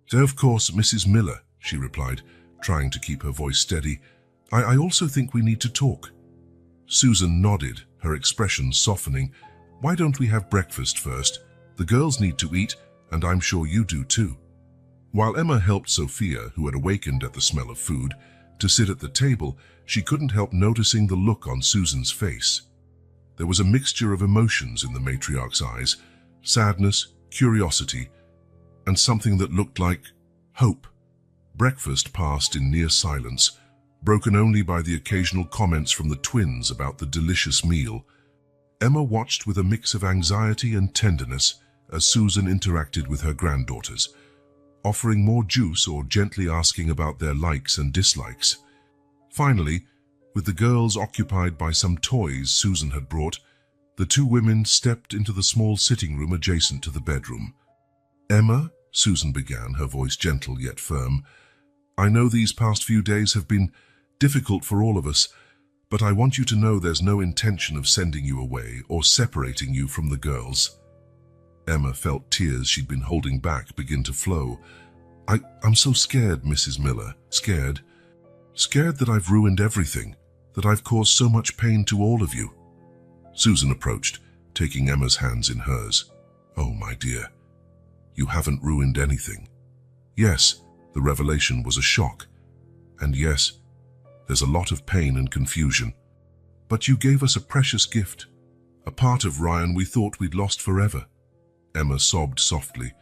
So, of course, Mrs. Miller, she replied, trying to keep her voice steady. I also think we need to talk. Susan nodded, her expression softening. Why don't we have breakfast first? The girls need to eat, and I'm sure you do too. While Emma helped Sophia, who had awakened at the smell of food, to sit at the table, she couldn't help noticing the look on Susan's face. There was a mixture of emotions in the matriarch's eyes, sadness, curiosity, and something that looked like hope. Breakfast passed in near silence, broken only by the occasional comments from the twins about the delicious meal. Emma watched with a mix of anxiety and tenderness as Susan interacted with her granddaughters, offering more juice or gently asking about their likes and dislikes. Finally, with the girls occupied by some toys Susan had brought, the two women stepped into the small sitting room adjacent to the bedroom. Emma, Susan began, her voice gentle yet firm, I know these past few days have been difficult for all of us, but I want you to know there's no intention of sending you away or separating you from the girls. Emma felt tears she'd been holding back begin to flow. I'm so scared, Mrs. Miller, scared. Scared that I've ruined everything, that I've caused so much pain to all of you. Susan approached, taking Emma's hands in hers. Oh, my dear, you haven't ruined anything. Yes, the revelation was a shock. And yes, there's a lot of pain and confusion. But you gave us a precious gift, a part of Ryan we thought we'd lost forever. Emma sobbed softly,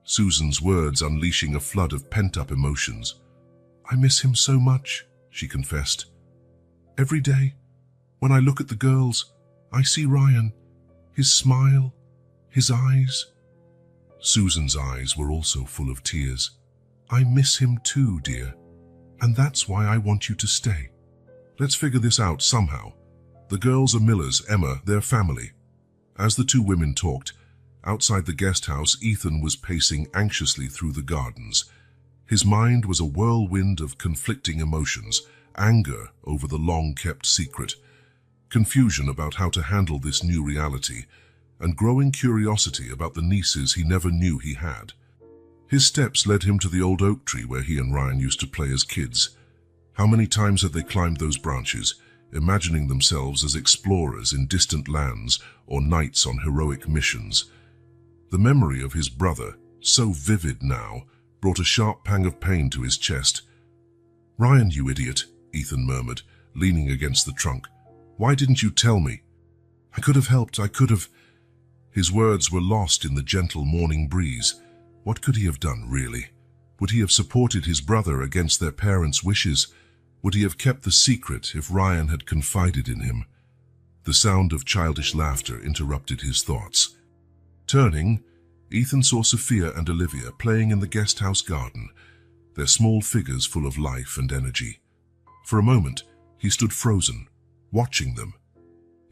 Susan's words unleashing a flood of pent-up emotions. I miss him so much, she confessed. Every day, when I look at the girls, I see Ryan, his smile, his eyes. Susan's eyes were also full of tears. I miss him too, dear, and that's why I want you to stay. Let's figure this out somehow. The girls are Millers, Emma, their family. As the two women talked, outside the guest house, Ethan was pacing anxiously through the gardens. His mind was a whirlwind of conflicting emotions, anger over the long-kept secret, confusion about how to handle this new reality, and growing curiosity about the nieces he never knew he had. His steps led him to the old oak tree where he and Ryan used to play as kids. How many times had they climbed those branches, imagining themselves as explorers in distant lands or knights on heroic missions? The memory of his brother, so vivid now, brought a sharp pang of pain to his chest. Ryan, you idiot, Ethan murmured, leaning against the trunk. Why didn't you tell me? I could have helped, I could have. His words were lost in the gentle morning breeze. What could he have done, really? Would he have supported his brother against their parents' wishes? Would he have kept the secret if Ryan had confided in him? The sound of childish laughter interrupted his thoughts. Turning, Ethan saw Sophia and Olivia playing in the guest house garden, their small figures full of life and energy. For a moment, he stood frozen, watching them.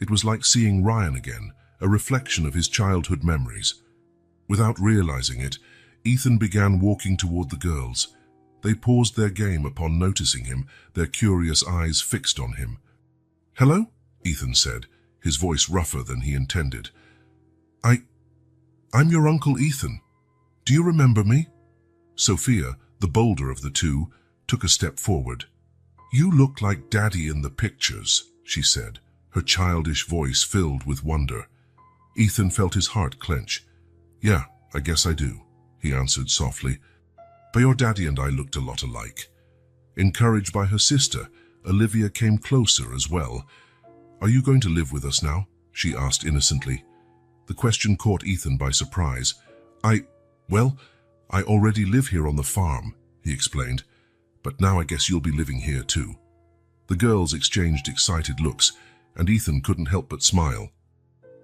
It was like seeing Ryan again, a reflection of his childhood memories. Without realizing it, Ethan began walking toward the girls. They paused their game upon noticing him, their curious eyes fixed on him. Hello? Ethan said, his voice rougher than he intended. I'm your Uncle Ethan. Do you remember me? Sophia, the bolder of the two, took a step forward. You look like Daddy in the pictures, she said, her childish voice filled with wonder. Ethan felt his heart clench. Yeah, I guess I do, he answered softly. But your daddy and I looked a lot alike. Encouraged by her sister, Olivia came closer as well. Are you going to live with us now? She asked innocently. The question caught Ethan by surprise. I already live here on the farm, he explained, but now I guess you'll be living here too. The girls exchanged excited looks, and Ethan couldn't help but smile.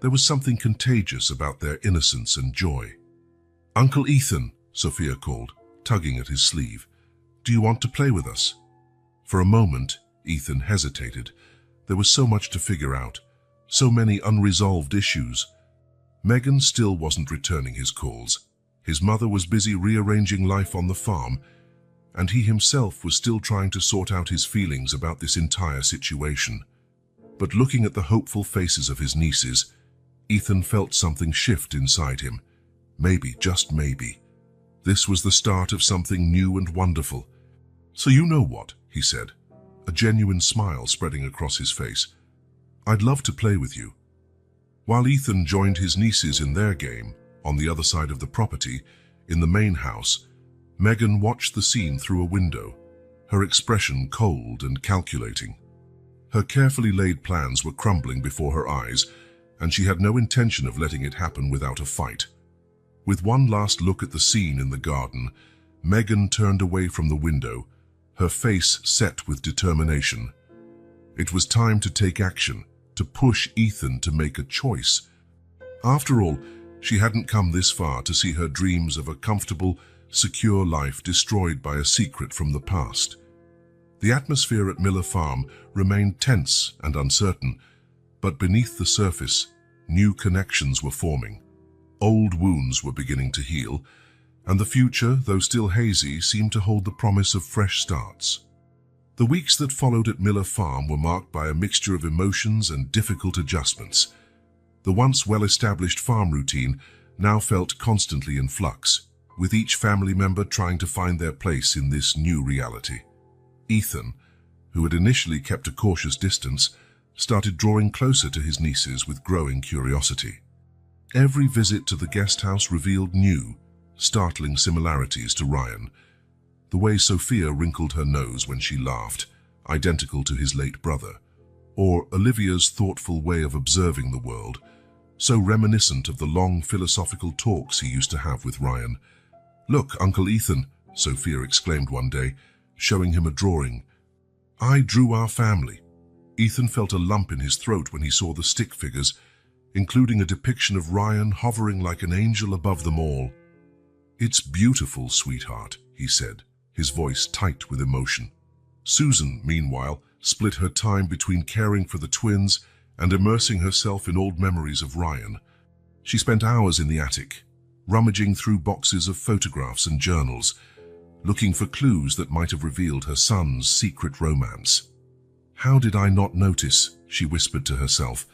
There was something contagious about their innocence and joy. "Uncle Ethan," Sophia called, tugging at his sleeve. "Do you want to play with us?" For a moment, Ethan hesitated. There was so much to figure out, so many unresolved issues. Megan still wasn't returning his calls. His mother was busy rearranging life on the farm, and he himself was still trying to sort out his feelings about this entire situation. But looking at the hopeful faces of his nieces, Ethan felt something shift inside him. Maybe, just maybe, this was the start of something new and wonderful. "So you know what?" he said, a genuine smile spreading across his face. "I'd love to play with you." While Ethan joined his nieces in their game, on the other side of the property, in the main house, Megan watched the scene through a window, her expression cold and calculating. Her carefully laid plans were crumbling before her eyes, and she had no intention of letting it happen without a fight. With one last look at the scene in the garden, Megan turned away from the window, her face set with determination. It was time to take action, to push Ethan to make a choice. After all, she hadn't come this far to see her dreams of a comfortable, secure life destroyed by a secret from the past. The atmosphere at Miller Farm remained tense and uncertain, but beneath the surface, new connections were forming. Old wounds were beginning to heal, and the future, though still hazy, seemed to hold the promise of fresh starts. The weeks that followed at Miller Farm were marked by a mixture of emotions and difficult adjustments. The once well-established farm routine now felt constantly in flux, with each family member trying to find their place in this new reality. Ethan, who had initially kept a cautious distance, started drawing closer to his nieces with growing curiosity. Every visit to the guest house revealed new, startling similarities to Ryan. The way Sophia wrinkled her nose when she laughed, identical to his late brother, or Olivia's thoughtful way of observing the world, so reminiscent of the long philosophical talks he used to have with Ryan. "Look, Uncle Ethan," Sophia exclaimed one day, showing him a drawing. "I drew our family." Ethan felt a lump in his throat when he saw the stick figures, including a depiction of Ryan hovering like an angel above them all. "It's beautiful, sweetheart," he said, his voice tight with emotion. Susan, meanwhile, split her time between caring for the twins and immersing herself in old memories of Ryan. She spent hours in the attic, rummaging through boxes of photographs and journals, looking for clues that might have revealed her son's secret romance. "How did I not notice?" she whispered to herself,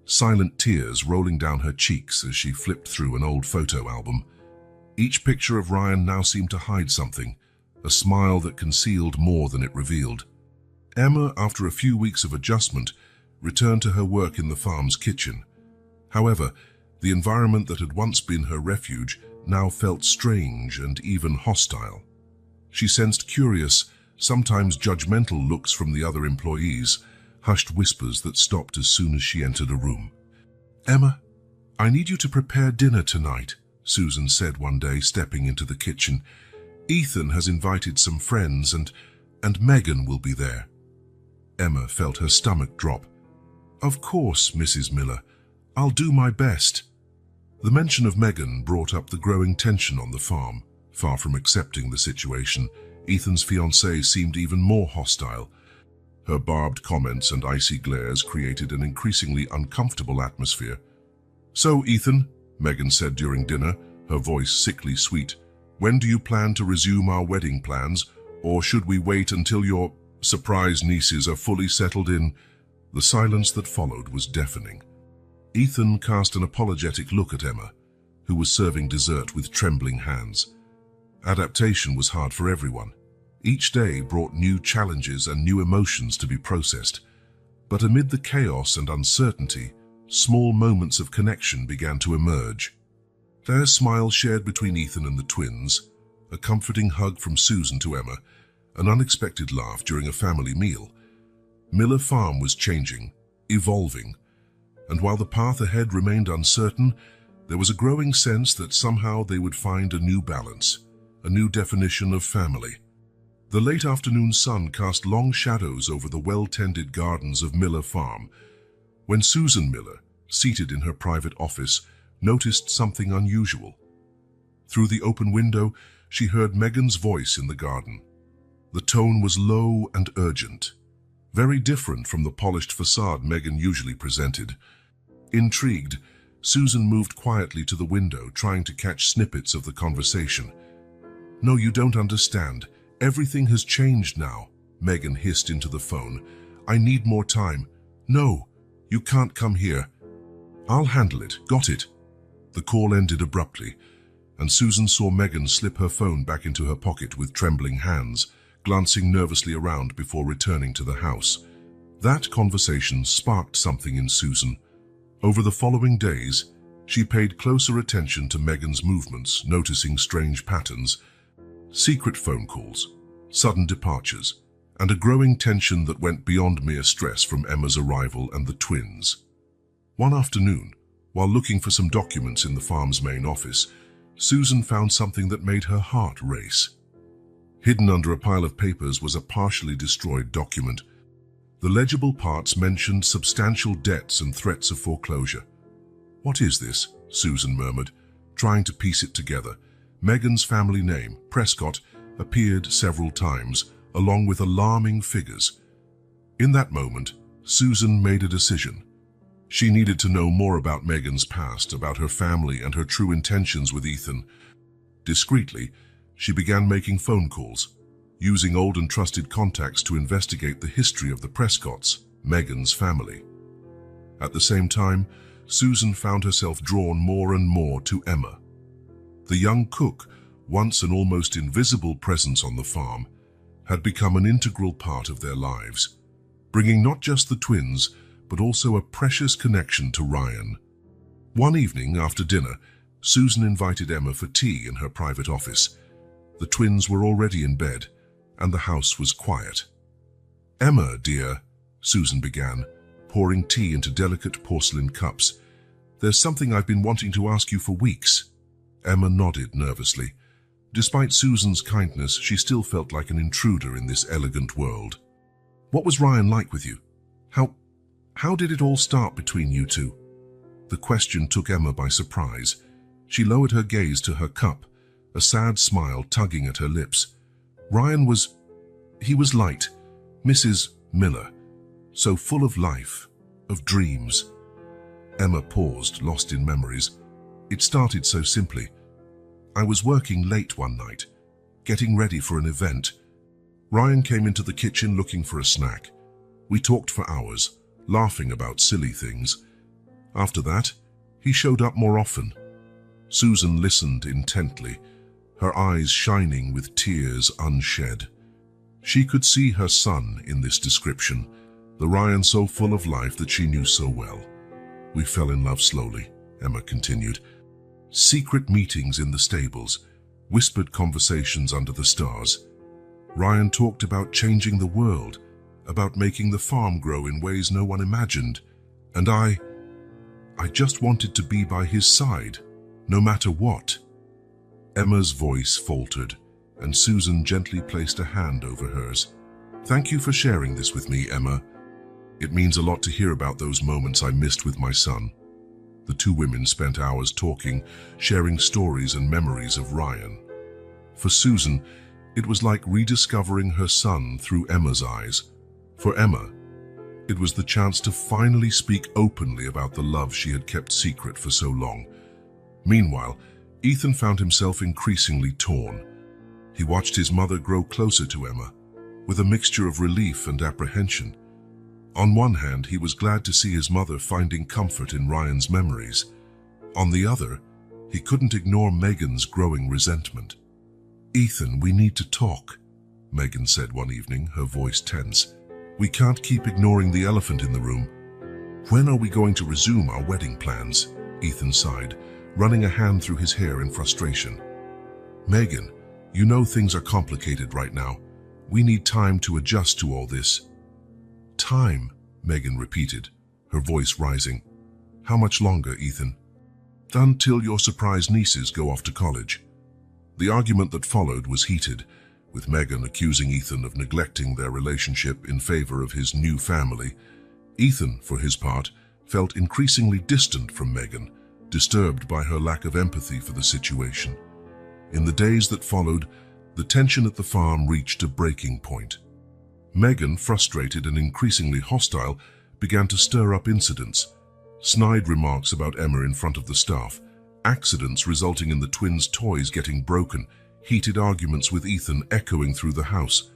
silent tears rolling down her cheeks as she flipped through an old photo album. Each picture of Ryan now seemed to hide something, a smile that concealed more than it revealed. Emma, after a few weeks of adjustment, returned to her work in the farm's kitchen. However, the environment that had once been her refuge now felt strange and even hostile. She sensed curious, sometimes judgmental looks from the other employees, hushed whispers that stopped as soon as she entered a room. "Emma, I need you to prepare dinner tonight," Susan said one day, stepping into the kitchen. "Ethan has invited some friends and Megan will be there." Emma felt her stomach drop. "Of course, Mrs. Miller. I'll do my best." The mention of Megan brought up the growing tension on the farm. Far from accepting the situation, Ethan's fiancée seemed even more hostile. Her barbed comments and icy glares created an increasingly uncomfortable atmosphere. "So, Ethan," Megan said during dinner, her voice sickly sweet, "when do you plan to resume our wedding plans, or should we wait until your surprise nieces are fully settled in?" The silence that followed was deafening. Ethan cast an apologetic look at Emma, who was serving dessert with trembling hands. Adaptation was hard for everyone. Each day brought new challenges and new emotions to be processed. But amid the chaos and uncertainty, small moments of connection began to emerge. Their smile shared between Ethan and the twins, a comforting hug from Susan to Emma, an unexpected laugh during a family meal. Miller Farm was changing, evolving, and while the path ahead remained uncertain, there was a growing sense that somehow they would find a new balance, a new definition of family. The late afternoon sun cast long shadows over the well-tended gardens of Miller Farm. When Susan Miller, seated in her private office, noticed something unusual. Through the open window, she heard Megan's voice in the garden. The tone was low and urgent, very different from the polished facade Megan usually presented. Intrigued, Susan moved quietly to the window, trying to catch snippets of the conversation. "No, you don't understand. Everything has changed now," Megan hissed into the phone. "I need more time." "No, you can't come here." "I'll handle it. Got it." The call ended abruptly, and Susan saw Megan slip her phone back into her pocket with trembling hands, glancing nervously around before returning to the house. That conversation sparked something in Susan. Over the following days, she paid closer attention to Megan's movements, noticing strange patterns, secret phone calls, sudden departures, and a growing tension that went beyond mere stress from Emma's arrival and the twins. One afternoon, while looking for some documents in the farm's main office, Susan found something that made her heart race. Hidden under a pile of papers was a partially destroyed document. The legible parts mentioned substantial debts and threats of foreclosure. "What is this?" Susan murmured, trying to piece it together. Megan's family name, Prescott, appeared several times, along with alarming figures. In that moment, Susan made a decision. She needed to know more about Megan's past, about her family and her true intentions with Ethan. Discreetly, she began making phone calls, using old and trusted contacts to investigate the history of the Prescotts, Megan's family. At the same time, Susan found herself drawn more and more to Emma. The young cook, once an almost invisible presence on the farm, had become an integral part of their lives, bringing not just the twins, but also a precious connection to Ryan. One evening after dinner, Susan invited Emma for tea in her private office. The twins were already in bed, and the house was quiet. "Emma, dear," Susan began, pouring tea into delicate porcelain cups, "there's something I've been wanting to ask you for weeks." Emma nodded nervously. Despite Susan's kindness, she still felt like an intruder in this elegant world. "What was Ryan like with you? How did it all start between you two?" The question took Emma by surprise. She lowered her gaze to her cup, a sad smile tugging at her lips. "Ryan was light, Mrs. Miller, so full of life, of dreams." Emma paused, lost in memories. "It started so simply. I was working late one night, getting ready for an event. Ryan came into the kitchen looking for a snack. We talked for hours, laughing about silly things. After that, he showed up more often." Susan listened intently, her eyes shining with tears unshed. She could see her son in this description, the Ryan so full of life that she knew so well. "We fell in love slowly," Emma continued. "Secret meetings in the stables, whispered conversations under the stars. Ryan talked about changing the world, about making the farm grow in ways no one imagined, and I just wanted to be by his side, no matter what." Emma's voice faltered, and Susan gently placed a hand over hers. "Thank you for sharing this with me, Emma. It means a lot to hear about those moments I missed with my son." The two women spent hours talking, sharing stories and memories of Ryan. For Susan, it was like rediscovering her son through Emma's eyes. For Emma, it was the chance to finally speak openly about the love she had kept secret for so long. Meanwhile, Ethan found himself increasingly torn. He watched his mother grow closer to Emma, with a mixture of relief and apprehension. On one hand, he was glad to see his mother finding comfort in Ryan's memories. On the other, he couldn't ignore Megan's growing resentment. "Ethan, we need to talk," Megan said one evening, her voice tense. "We can't keep ignoring the elephant in the room." "When are we going to resume our wedding plans?" Ethan sighed, running a hand through his hair in frustration. "Megan, you know things are complicated right now. We need time to adjust to all this." "Time," Megan repeated, her voice rising. "How much longer, Ethan?" "Until your surprise nieces go off to college." The argument that followed was heated, with Megan accusing Ethan of neglecting their relationship in favor of his new family. Ethan, for his part, felt increasingly distant from Megan, disturbed by her lack of empathy for the situation. In the days that followed, the tension at the farm reached a breaking point. Megan, frustrated and increasingly hostile, began to stir up incidents. Snide remarks about Emma in front of the staff, accidents resulting in the twins' toys getting broken, heated arguments with Ethan echoing through the house.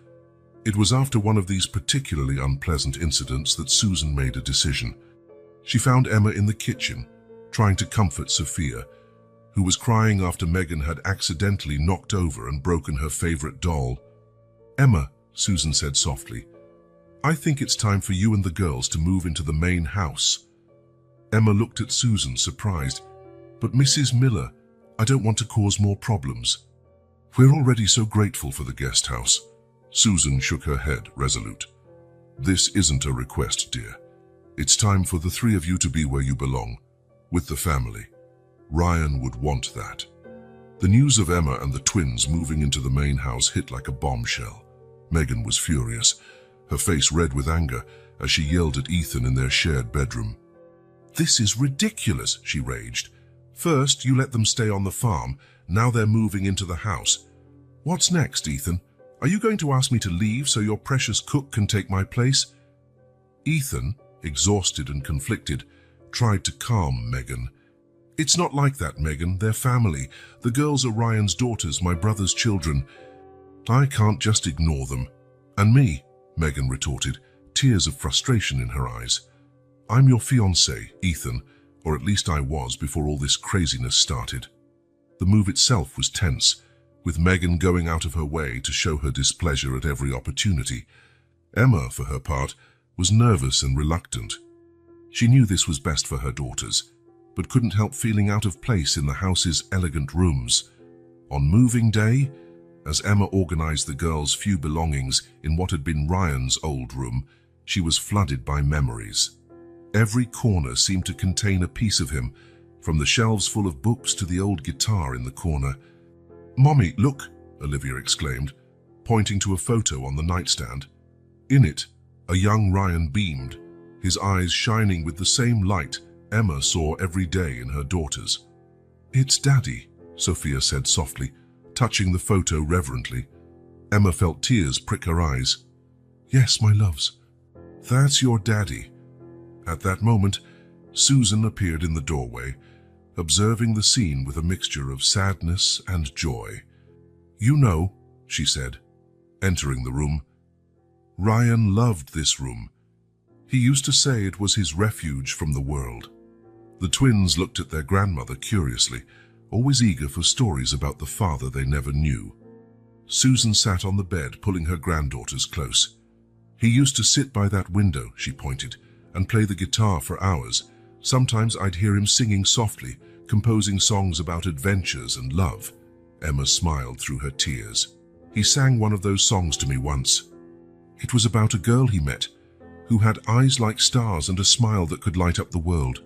It was after one of these particularly unpleasant incidents that Susan made a decision. She found Emma in the kitchen, trying to comfort Sophia, who was crying after Megan had accidentally knocked over and broken her favorite doll. "Emma," Susan said softly, "I think it's time for you and the girls to move into the main house." Emma looked at Susan, surprised. "But Mrs. Miller, I don't want to cause more problems. We're already so grateful for the guest house." Susan shook her head, resolute. "This isn't a request, dear. It's time for the three of you to be where you belong, with the family. Ryan would want that." The news of Emma and the twins moving into the main house hit like a bombshell. Megan was furious, her face red with anger as she yelled at Ethan in their shared bedroom. "This is ridiculous," she raged. "First, you let them stay on the farm. Now they're moving into the house. What's next, Ethan? Are you going to ask me to leave so your precious cook can take my place?" Ethan, exhausted and conflicted, tried to calm Megan. "It's not like that, Megan. They're family. The girls are Ryan's daughters, my brother's children. I can't just ignore them." "And me," Megan retorted, tears of frustration in her eyes. "I'm your fiancé, Ethan, or at least I was before all this craziness started." The move itself was tense, with Megan going out of her way to show her displeasure at every opportunity. Emma, for her part, was nervous and reluctant. She knew this was best for her daughters, but couldn't help feeling out of place in the house's elegant rooms. On moving day, as Emma organized the girls' few belongings in what had been Ryan's old room, she was flooded by memories. Every corner seemed to contain a piece of him, from the shelves full of books to the old guitar in the corner. "Mommy, look," Olivia exclaimed, pointing to a photo on the nightstand. In it, a young Ryan beamed, his eyes shining with the same light Emma saw every day in her daughters. "It's Daddy," Sophia said softly, touching the photo reverently. Emma felt tears prick her eyes. "Yes, my loves, that's your daddy." At that moment, Susan appeared in the doorway, observing the scene with a mixture of sadness and joy. "You know," she said, entering the room, "Ryan loved this room. He used to say it was his refuge from the world." The twins looked at their grandmother curiously, always eager for stories about the father they never knew. Susan sat on the bed, pulling her granddaughters close. "He used to sit by that window," she pointed, "and play the guitar for hours. Sometimes I'd hear him singing softly, composing songs about adventures and love." Emma smiled through her tears. "He sang one of those songs to me once. It was about a girl he met, who had eyes like stars and a smile that could light up the world."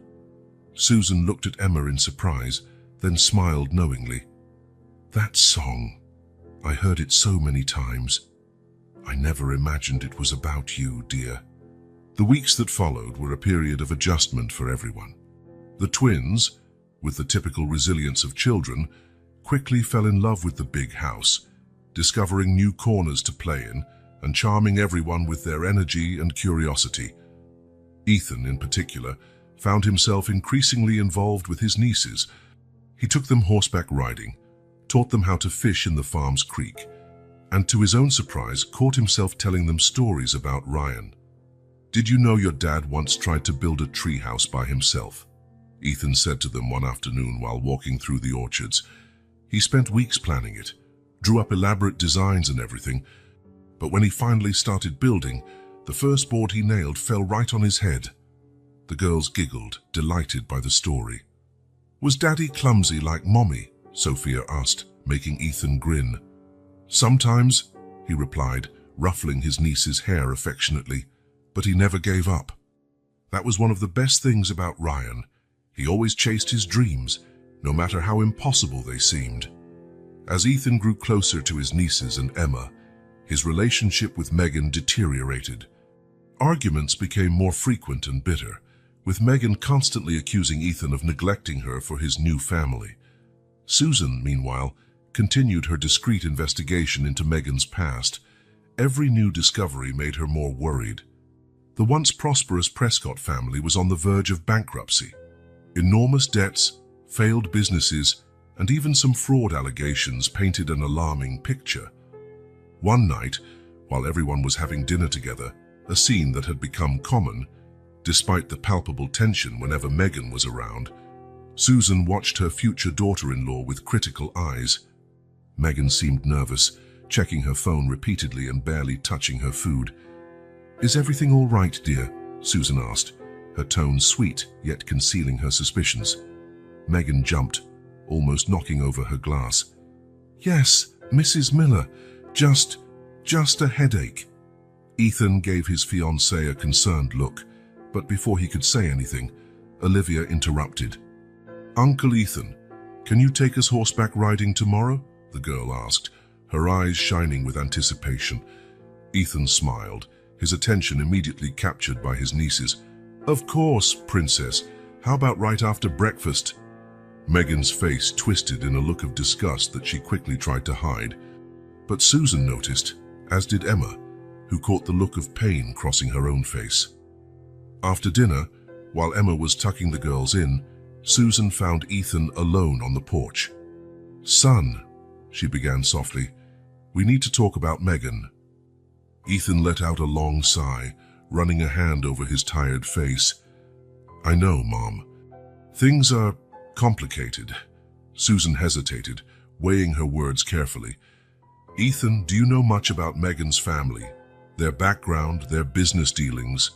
Susan looked at Emma in surprise, then smiled knowingly. "That song. I heard it so many times. I never imagined it was about you, dear." The weeks that followed were a period of adjustment for everyone. The twins, with the typical resilience of children, quickly fell in love with the big house, discovering new corners to play in and charming everyone with their energy and curiosity. Ethan, in particular, found himself increasingly involved with his nieces. He took them horseback riding, taught them how to fish in the farm's creek, and to his own surprise caught himself telling them stories about Ryan. "Did you know your dad once tried to build a treehouse by himself?" Ethan said to them one afternoon while walking through the orchards. "He spent weeks planning it, drew up elaborate designs and everything, but when he finally started building, the first board he nailed fell right on his head." The girls giggled, delighted by the story. "Was Daddy clumsy like Mommy?" Sophia asked, making Ethan grin. "Sometimes," he replied, ruffling his niece's hair affectionately, "but he never gave up. That was one of the best things about Ryan. He always chased his dreams, no matter how impossible they seemed." As Ethan grew closer to his nieces and Emma, his relationship with Megan deteriorated. Arguments became more frequent and bitter, with Megan constantly accusing Ethan of neglecting her for his new family. Susan, meanwhile, continued her discreet investigation into Megan's past. Every new discovery made her more worried. The once prosperous Prescott family was on the verge of bankruptcy. Enormous debts, failed businesses, and even some fraud allegations painted an alarming picture. One night, while everyone was having dinner together, a scene that had become common, despite the palpable tension whenever Megan was around, Susan watched her future daughter-in-law with critical eyes. Megan seemed nervous, checking her phone repeatedly and barely touching her food. "Is everything all right, dear?" Susan asked, her tone sweet yet concealing her suspicions. Megan jumped, almost knocking over her glass. "Yes, Mrs. Miller, just a headache." Ethan gave his fiancée a concerned look, but before he could say anything, Olivia interrupted. "Uncle Ethan, can you take us horseback riding tomorrow?" the girl asked, her eyes shining with anticipation. Ethan smiled, his attention immediately captured by his nieces. "Of course, Princess. How about right after breakfast?" Megan's face twisted in a look of disgust that she quickly tried to hide. But Susan noticed, as did Emma, who caught the look of pain crossing her own face. After dinner, while Emma was tucking the girls in, Susan found Ethan alone on the porch. "Son," she began softly, "we need to talk about Megan." Ethan let out a long sigh, running a hand over his tired face. "I know, Mom. Things are complicated." Susan hesitated, weighing her words carefully. "Ethan, do you know much about Megan's family? Their background, their business dealings?"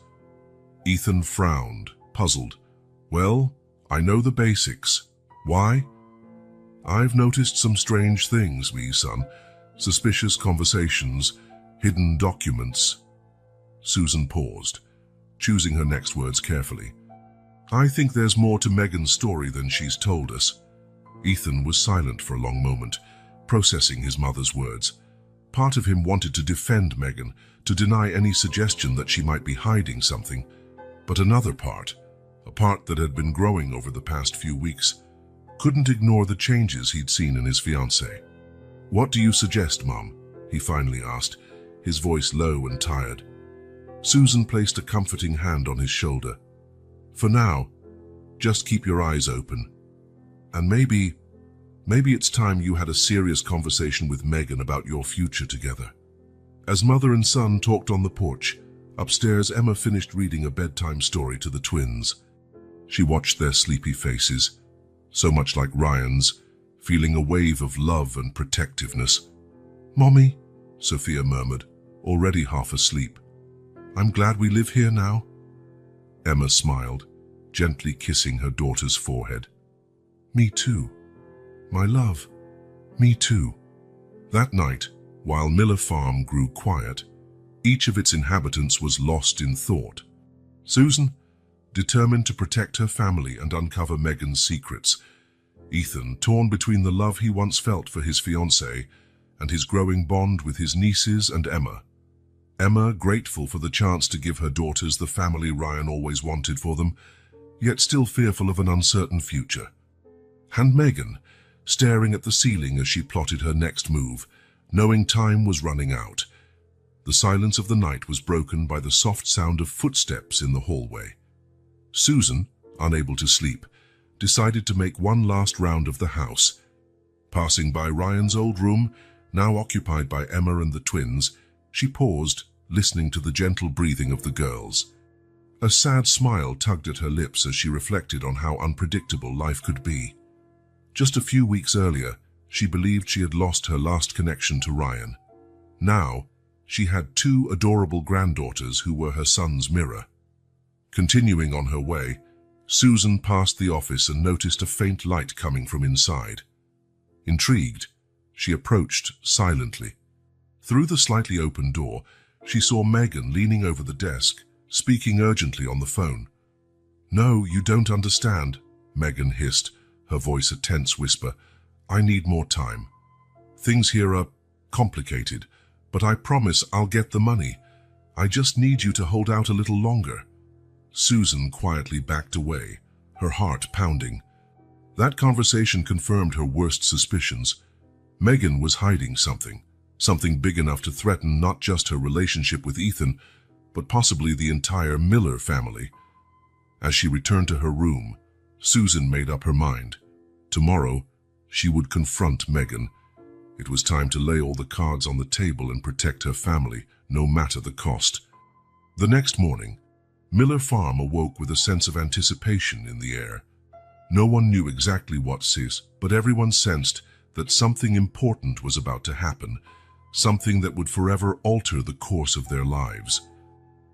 Ethan frowned, puzzled. "Well, I know the basics. Why?" "I've noticed some strange things, me son. Suspicious conversations, hidden documents." Susan paused, choosing her next words carefully. "I think there's more to Megan's story than she's told us." Ethan was silent for a long moment, processing his mother's words. Part of him wanted to defend Megan, to deny any suggestion that she might be hiding something. But another part, a part that had been growing over the past few weeks, couldn't ignore the changes he'd seen in his fiancée. "What do you suggest, Mom?" he finally asked, his voice low and tired. Susan placed a comforting hand on his shoulder. "For now, just keep your eyes open. And maybe it's time you had a serious conversation with Megan about your future together." As mother and son talked on the porch, upstairs Emma finished reading a bedtime story to the twins. She watched their sleepy faces, so much like Ryan's, feeling a wave of love and protectiveness. "Mommy," Sophia murmured, already half asleep, "I'm glad we live here now." Emma smiled, gently kissing her daughter's forehead. "Me too. My love, me too." That night, while Miller Farm grew quiet, each of its inhabitants was lost in thought. Susan, determined to protect her family and uncover Megan's secrets. Ethan, torn between the love he once felt for his fiancée and his growing bond with his nieces and Emma. Emma, grateful for the chance to give her daughters the family Ryan always wanted for them, yet still fearful of an uncertain future. And Megan, staring at the ceiling as she plotted her next move, knowing time was running out. The silence of the night was broken by the soft sound of footsteps in the hallway. Susan, unable to sleep, decided to make one last round of the house. Passing by Ryan's old room, now occupied by Emma and the twins, she paused, listening to the gentle breathing of the girls. A sad smile tugged at her lips as she reflected on how unpredictable life could be. Just a few weeks earlier, she believed she had lost her last connection to Ryan. Now, she had two adorable granddaughters who were her son's mirror. Continuing on her way, Susan passed the office and noticed a faint light coming from inside. Intrigued, she approached silently. Through the slightly open door, she saw Megan leaning over the desk, speaking urgently on the phone. "No, you don't understand," Megan hissed, her voice a tense whisper. "I need more time. Things here are complicated, but I promise I'll get the money. I just need you to hold out a little longer." Susan quietly backed away, her heart pounding. That conversation confirmed her worst suspicions. Megan was hiding something big enough to threaten not just her relationship with Ethan, but possibly the entire Miller family. As she returned to her room, Susan made up her mind. Tomorrow, she would confront Megan. It was time to lay all the cards on the table and protect her family, no matter the cost. The next morning, Miller Farm awoke with a sense of anticipation in the air. No one knew exactly what sis, but everyone sensed that something important was about to happen, something that would forever alter the course of their lives.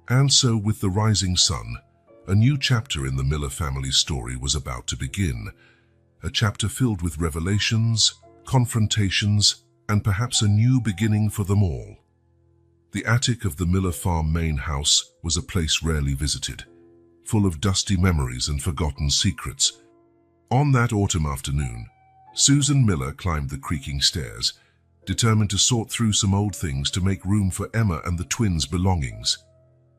And so, with the rising sun, a new chapter in the Miller family's story was about to begin, a chapter filled with revelations, confrontations, and perhaps a new beginning for them all. The attic of the Miller Farm main house was a place rarely visited, full of dusty memories and forgotten secrets. On that autumn afternoon, Susan Miller climbed the creaking stairs, determined to sort through some old things to make room for Emma and the twins' belongings.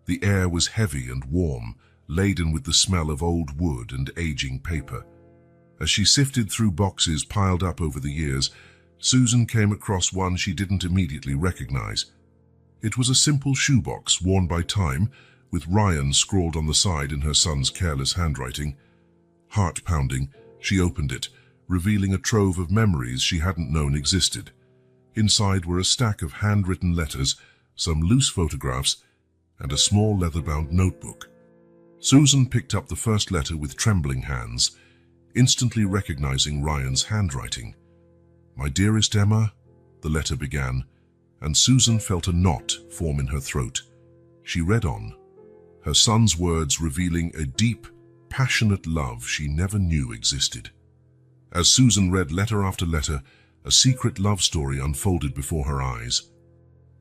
The air was heavy and warm, laden with the smell of old wood and aging paper. As she sifted through boxes piled up over the years, Susan came across one she didn't immediately recognize. It was a simple shoebox worn by time, with Ryan scrawled on the side in her son's careless handwriting. Heart-pounding, she opened it, revealing a trove of memories she hadn't known existed. Inside were a stack of handwritten letters, some loose photographs, and a small leather-bound notebook. Susan picked up the first letter with trembling hands, instantly recognizing Ryan's handwriting. "My dearest Emma," the letter began, and Susan felt a knot form in her throat. She read on, her son's words revealing a deep, passionate love she never knew existed. As Susan read letter after letter, a secret love story unfolded before her eyes.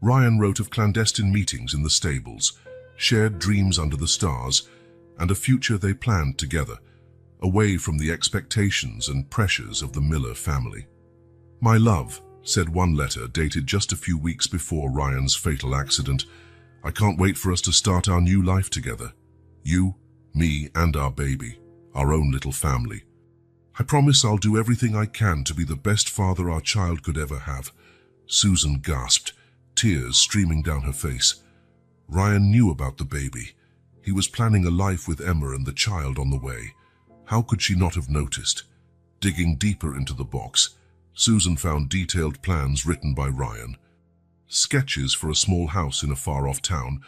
Ryan wrote of clandestine meetings in the stables, shared dreams under the stars, and a future they planned together, away from the expectations and pressures of the Miller family. "My love," said one letter dated just a few weeks before Ryan's fatal accident, "I can't wait for us to start our new life together. You, me, and our baby, our own little family. I promise I'll do everything I can to be the best father our child could ever have." Susan gasped, tears streaming down her face. Ryan knew about the baby. He was planning a life with Emma and the child on the way. How could she not have noticed? Digging deeper into the box, Susan found detailed plans written by Ryan. Sketches for a small house in a far-off town,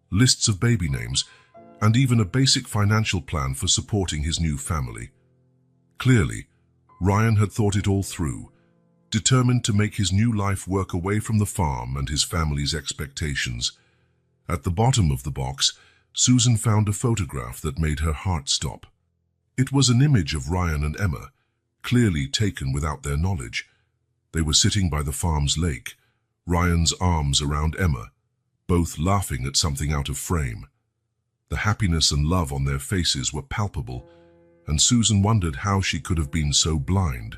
lists of baby names, and even a basic financial plan for supporting his new family. Clearly, Ryan had thought it all through, determined to make his new life work away from the farm and his family's expectations. At the bottom of the box, Susan found a photograph that made her heart stop. It was an image of Ryan and Emma, clearly taken without their knowledge. They were sitting by the farm's lake, Ryan's arms around Emma, both laughing at something out of frame. The happiness and love on their faces were palpable, and Susan wondered how she could have been so blind.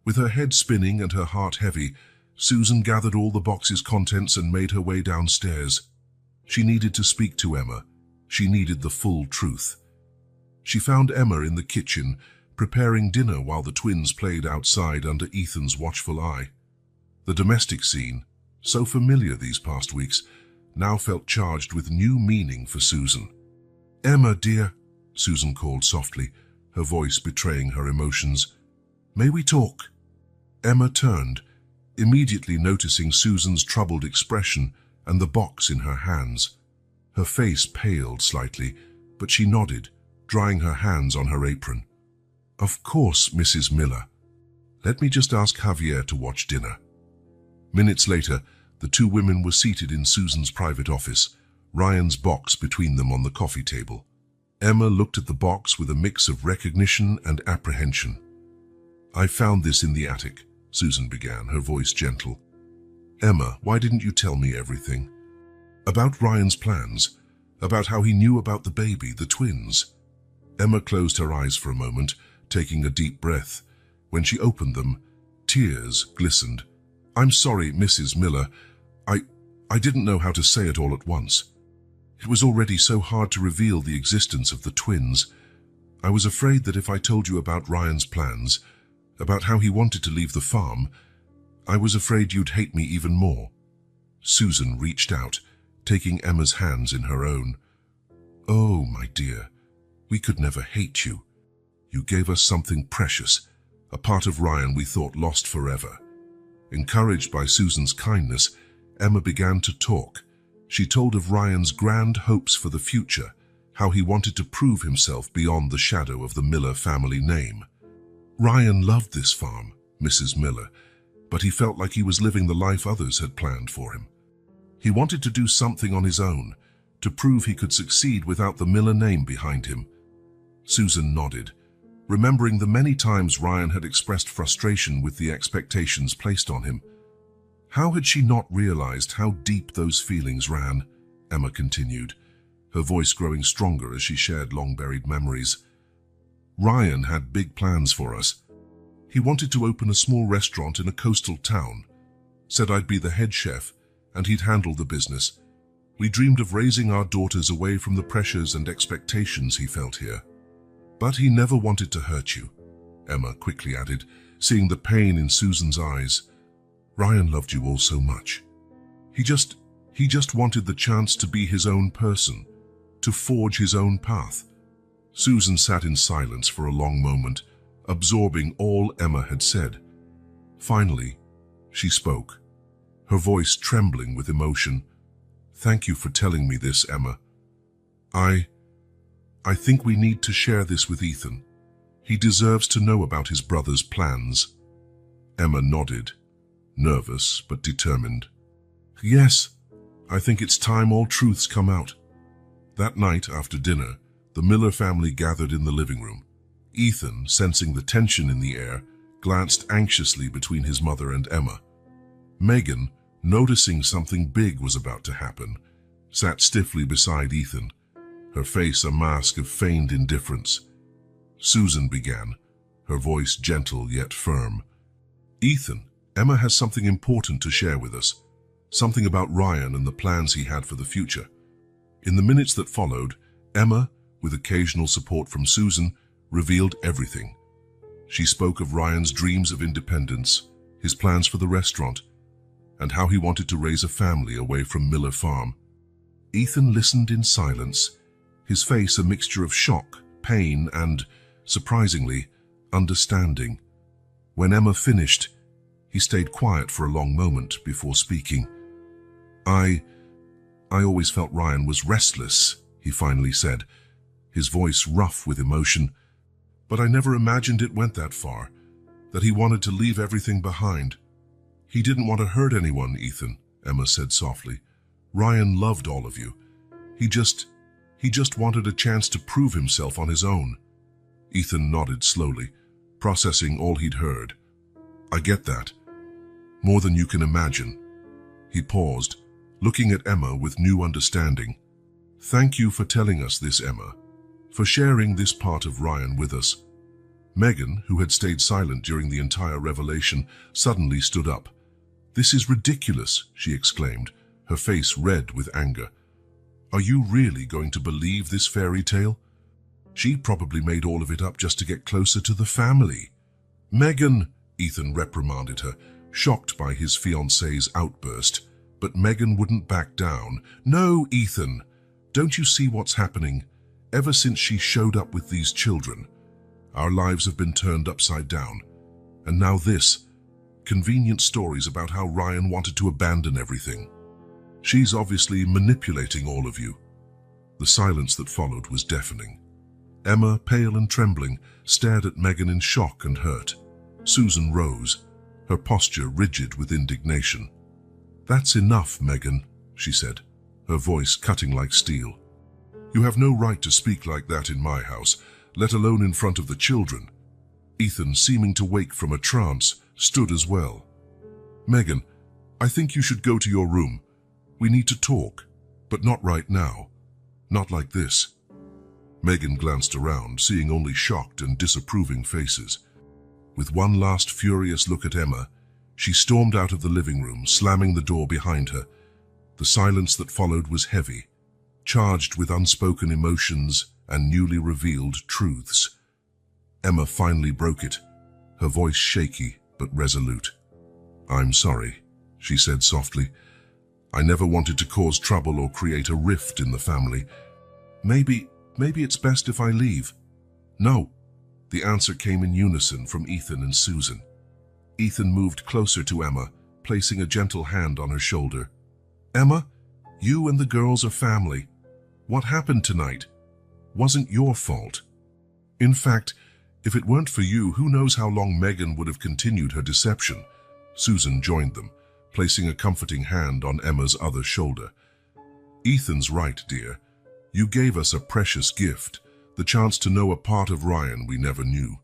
With her head spinning and her heart heavy, Susan gathered all the box's contents and made her way downstairs. She needed to speak to Emma. She needed the full truth. She found Emma in the kitchen, preparing dinner while the twins played outside under Ethan's watchful eye. The domestic scene, so familiar these past weeks, now felt charged with new meaning for Susan. "Emma, dear," Susan called softly, her voice betraying her emotions. "May we talk?" Emma turned, immediately noticing Susan's troubled expression and the box in her hands. Her face paled slightly, but she nodded, drying her hands on her apron. "Of course, Mrs. Miller. Let me just ask Javier to watch dinner." Minutes later, the two women were seated in Susan's private office, Ryan's box between them on the coffee table. Emma looked at the box with a mix of recognition and apprehension. "I found this in the attic," Susan began, her voice gentle. "Emma, why didn't you tell me everything? About Ryan's plans, about how he knew about the baby, the twins." Emma closed her eyes for a moment, taking a deep breath. When she opened them, tears glistened. "I'm sorry, Mrs. Miller. I didn't know how to say it all at once." It was already so hard to reveal the existence of the twins. I was afraid that if I told you about Ryan's plans, about how he wanted to leave the farm, I was afraid you'd hate me even more. Susan reached out, taking Emma's hands in her own. Oh, my dear, we could never hate you. You gave us something precious, a part of Ryan we thought lost forever. Encouraged by Susan's kindness, Emma began to talk. She told of Ryan's grand hopes for the future, how he wanted to prove himself beyond the shadow of the Miller family name. Ryan loved this farm, Mrs. Miller, but he felt like he was living the life others had planned for him. He wanted to do something on his own, to prove he could succeed without the Miller name behind him. Susan nodded, remembering the many times Ryan had expressed frustration with the expectations placed on him. How had she not realized how deep those feelings ran? Emma continued, her voice growing stronger as she shared long-buried memories. Ryan had big plans for us. He wanted to open a small restaurant in a coastal town, said I'd be the head chef, and he'd handle the business. We dreamed of raising our daughters away from the pressures and expectations he felt here. But he never wanted to hurt you, Emma quickly added, seeing the pain in Susan's eyes. Ryan loved you all so much. He just wanted the chance to be his own person, to forge his own path. Susan sat in silence for a long moment, absorbing all Emma had said. Finally, she spoke, her voice trembling with emotion. Thank you for telling me this, Emma. I think we need to share this with Ethan. He deserves to know about his brother's plans. Emma nodded, nervous but determined. Yes, I think it's time all truths come out. That night after dinner, the Miller family gathered in the living room. Ethan, sensing the tension in the air, glanced anxiously between his mother and Emma. Megan, noticing something big was about to happen, sat stiffly beside Ethan, her face a mask of feigned indifference. Susan began, her voice gentle yet firm. Ethan, Emma has something important to share with us, something about Ryan and the plans he had for the future. In the minutes that followed, Emma, with occasional support from Susan, revealed everything. She spoke of Ryan's dreams of independence, his plans for the restaurant, and how he wanted to raise a family away from Miller Farm. Ethan listened in silence, his face a mixture of shock, pain, and, surprisingly, understanding. When Emma finished, he stayed quiet for a long moment before speaking. I always felt Ryan was restless, he finally said, his voice rough with emotion. But I never imagined it went that far, that he wanted to leave everything behind. He didn't want to hurt anyone, Ethan, Emma said softly. Ryan loved all of you. He just wanted a chance to prove himself on his own. Ethan nodded slowly, processing all he'd heard. I get that. More than you can imagine. He paused, looking at Emma with new understanding. Thank you for telling us this, Emma, for sharing this part of Ryan with us. Megan, who had stayed silent during the entire revelation, suddenly stood up. This is ridiculous, she exclaimed, her face red with anger. Are you really going to believe this fairy tale? She probably made all of it up just to get closer to the family. Megan, Ethan reprimanded her, shocked by his fiancée's outburst. But Megan wouldn't back down. No, Ethan, don't you see what's happening? Ever since she showed up with these children, our lives have been turned upside down. And now this, convenient stories about how Ryan wanted to abandon everything. She's obviously manipulating all of you. The silence that followed was deafening. Emma, pale and trembling, stared at Megan in shock and hurt. Susan rose, her posture rigid with indignation. That's enough, Megan, she said, her voice cutting like steel. You have no right to speak like that in my house, let alone in front of the children. Ethan, seeming to wake from a trance, stood as well. Megan, I think you should go to your room. We need to talk, but not right now. Not like this. Megan glanced around, seeing only shocked and disapproving faces. With one last furious look at Emma, she stormed out of the living room, slamming the door behind her. The silence that followed was heavy, charged with unspoken emotions and newly revealed truths. Emma finally broke it, her voice shaky but resolute. "I'm sorry," she said softly. "I never wanted to cause trouble or create a rift in the family. Maybe it's best if I leave." "No." The answer came in unison from Ethan and Susan. Ethan moved closer to Emma, placing a gentle hand on her shoulder. "Emma, you and the girls are family. What happened tonight wasn't your fault. In fact, if it weren't for you, who knows how long Megan would have continued her deception." Susan joined them, placing a comforting hand on Emma's other shoulder. "Ethan's right, dear. You gave us a precious gift, the chance to know a part of Ryan we never knew,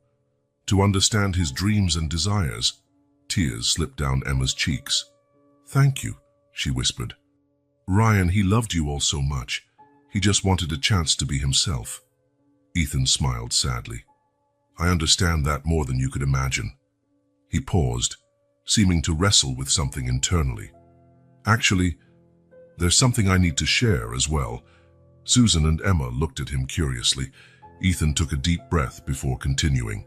to understand his dreams and desires." Tears slipped down Emma's cheeks. "Thank you," she whispered. "Ryan, he loved you all so much. He just wanted a chance to be himself." Ethan smiled sadly. "I understand that more than you could imagine." He paused, seeming to wrestle with something internally. "Actually, there's something I need to share as well." Susan and Emma looked at him curiously. Ethan took a deep breath before continuing.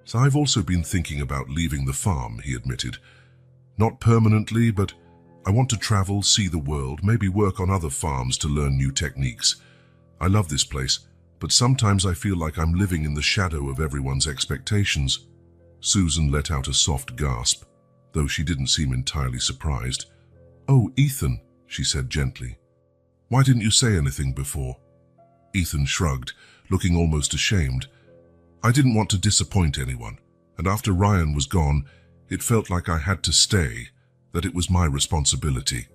"So I've also been thinking about leaving the farm," he admitted. "Not permanently, but I want to travel, see the world, maybe work on other farms to learn new techniques. I love this place, but sometimes I feel like I'm living in the shadow of everyone's expectations." Susan let out a soft gasp, though she didn't seem entirely surprised. "Oh, Ethan," she said gently. "Why didn't you say anything before?" Ethan shrugged, looking almost ashamed. "I didn't want to disappoint anyone, and after Ryan was gone, it felt like I had to stay, that it was my responsibility."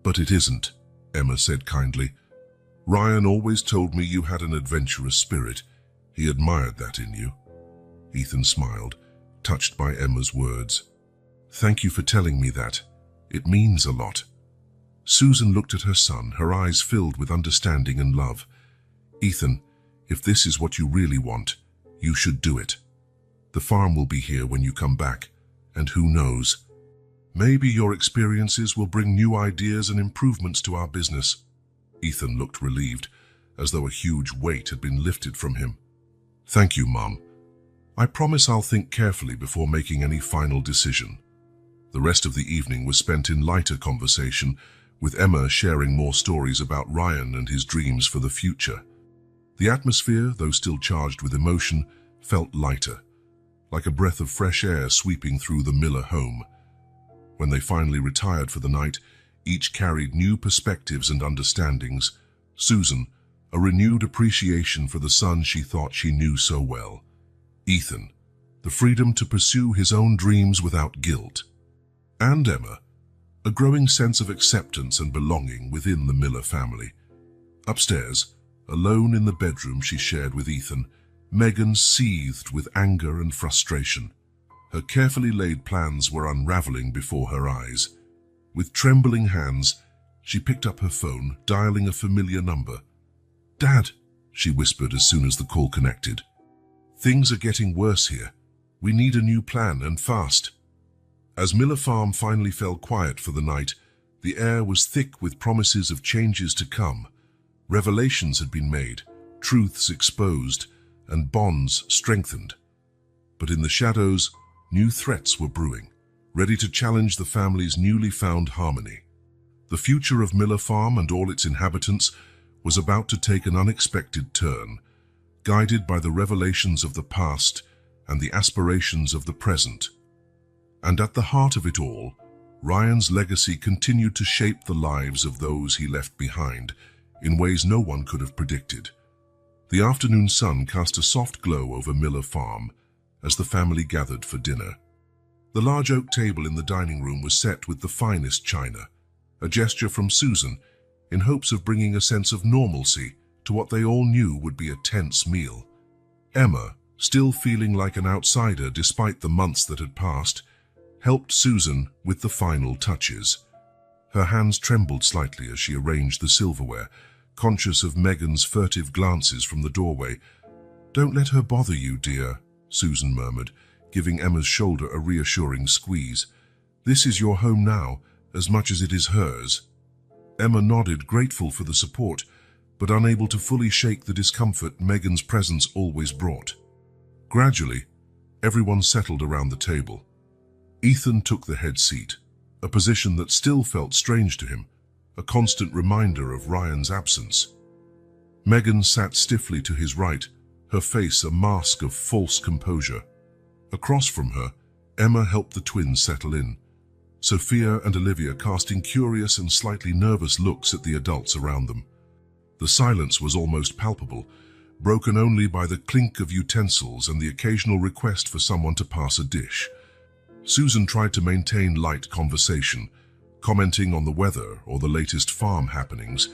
"But it isn't," Emma said kindly. "Ryan always told me you had an adventurous spirit. He admired that in you." Ethan smiled, touched by Emma's words. "Thank you for telling me that. It means a lot." Susan looked at her son, her eyes filled with understanding and love. "Ethan, if this is what you really want, you should do it. The farm will be here when you come back, and who knows, maybe your experiences will bring new ideas and improvements to our business." Ethan looked relieved, as though a huge weight had been lifted from him. "Thank you, Mom. I promise I'll think carefully before making any final decision." The rest of the evening was spent in lighter conversation, with Emma sharing more stories about Ryan and his dreams for the future. The atmosphere, though still charged with emotion, felt lighter, like a breath of fresh air sweeping through the Miller home. When they finally retired for the night, each carried new perspectives and understandings. Susan, a renewed appreciation for the son she thought she knew so well. Ethan, the freedom to pursue his own dreams without guilt. And Emma, a growing sense of acceptance and belonging within the Miller family. Upstairs, alone in the bedroom she shared with Ethan, Megan seethed with anger and frustration. Her carefully laid plans were unraveling before her eyes. With trembling hands, she picked up her phone, dialing a familiar number. "Dad," she whispered as soon as the call connected. "Things are getting worse here. We need a new plan, and fast." As Miller Farm finally fell quiet for the night, the air was thick with promises of changes to come. Revelations had been made, truths exposed, and bonds strengthened. But in the shadows, new threats were brewing, ready to challenge the family's newly found harmony. The future of Miller Farm and all its inhabitants was about to take an unexpected turn, guided by the revelations of the past and the aspirations of the present. And at the heart of it all, Ryan's legacy continued to shape the lives of those he left behind in ways no one could have predicted. The afternoon sun cast a soft glow over Miller Farm as the family gathered for dinner. The large oak table in the dining room was set with the finest china, a gesture from Susan in hopes of bringing a sense of normalcy to what they all knew would be a tense meal. Emma, still feeling like an outsider despite the months that had passed, helped Susan with the final touches. Her hands trembled slightly as she arranged the silverware, conscious of Megan's furtive glances from the doorway. "Don't let her bother you, dear," Susan murmured, giving Emma's shoulder a reassuring squeeze. "This is your home now, as much as it is hers." Emma nodded, grateful for the support, but unable to fully shake the discomfort Megan's presence always brought. Gradually, everyone settled around the table. Ethan took the head seat, a position that still felt strange to him, a constant reminder of Ryan's absence. Megan sat stiffly to his right, her face a mask of false composure. Across from her, Emma helped the twins settle in, Sophia and Olivia casting curious and slightly nervous looks at the adults around them. The silence was almost palpable, broken only by the clink of utensils and the occasional request for someone to pass a dish. Susan tried to maintain light conversation, commenting on the weather or the latest farm happenings,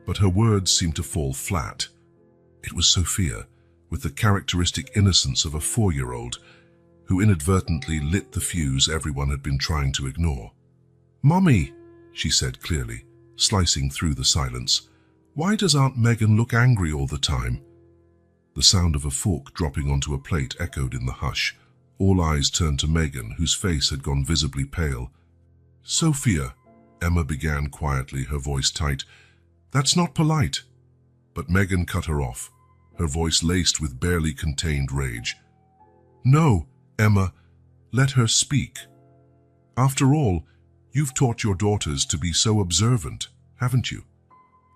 but her words seemed to fall flat. It was Sophia, with the characteristic innocence of a 4-year-old, who inadvertently lit the fuse everyone had been trying to ignore. "Mummy," she said clearly, slicing through the silence, "why does Aunt Megan look angry all the time?" The sound of a fork dropping onto a plate echoed in the hush. All eyes turned to Megan, whose face had gone visibly pale. "Sophia," Emma began quietly, her voice tight, "that's not polite." But Megan cut her off, her voice laced with barely contained rage. "No, Emma, let her speak. After all, you've taught your daughters to be so observant, haven't you?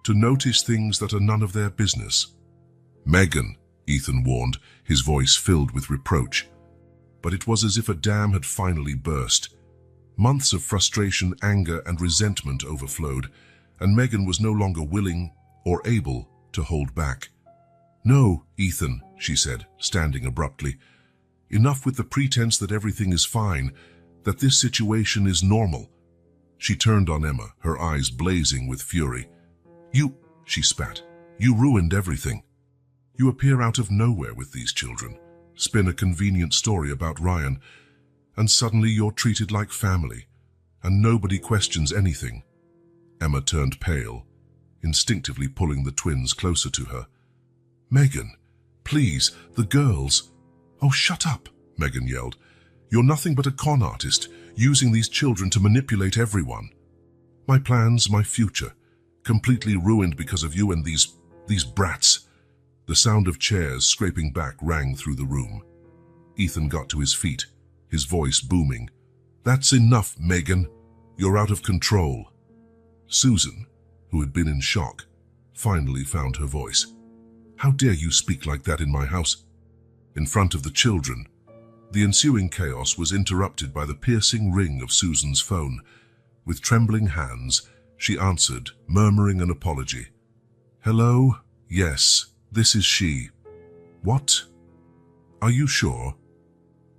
To notice things that are none of their business." "Megan," Ethan warned, his voice filled with reproach. But it was as if a dam had finally burst. Months of frustration, anger, and resentment overflowed, and Megan was no longer willing or able to hold back. "No, Ethan," she said, standing abruptly. "Enough with the pretense that everything is fine, that this situation is normal." She turned on Emma, her eyes blazing with fury. "You," she spat, "you ruined everything. You appear out of nowhere with these children, spin a convenient story about Ryan, and suddenly you're treated like family, and nobody questions anything." Emma turned pale, instinctively pulling the twins closer to her. "Megan, please, the girls—" "Oh, shut up," Megan yelled. "You're nothing but a con artist, using these children to manipulate everyone. My plans, my future, completely ruined because of you and these brats." The sound of chairs scraping back rang through the room. Ethan got to his feet, his voice booming. "That's enough, Megan. You're out of control." Susan, who had been in shock, finally found her voice. "How dare you speak like that in my house?" In front of the children, the ensuing chaos was interrupted by the piercing ring of Susan's phone. With trembling hands, she answered, murmuring an apology. "Hello? Yes, this is she." "What? Are you sure?"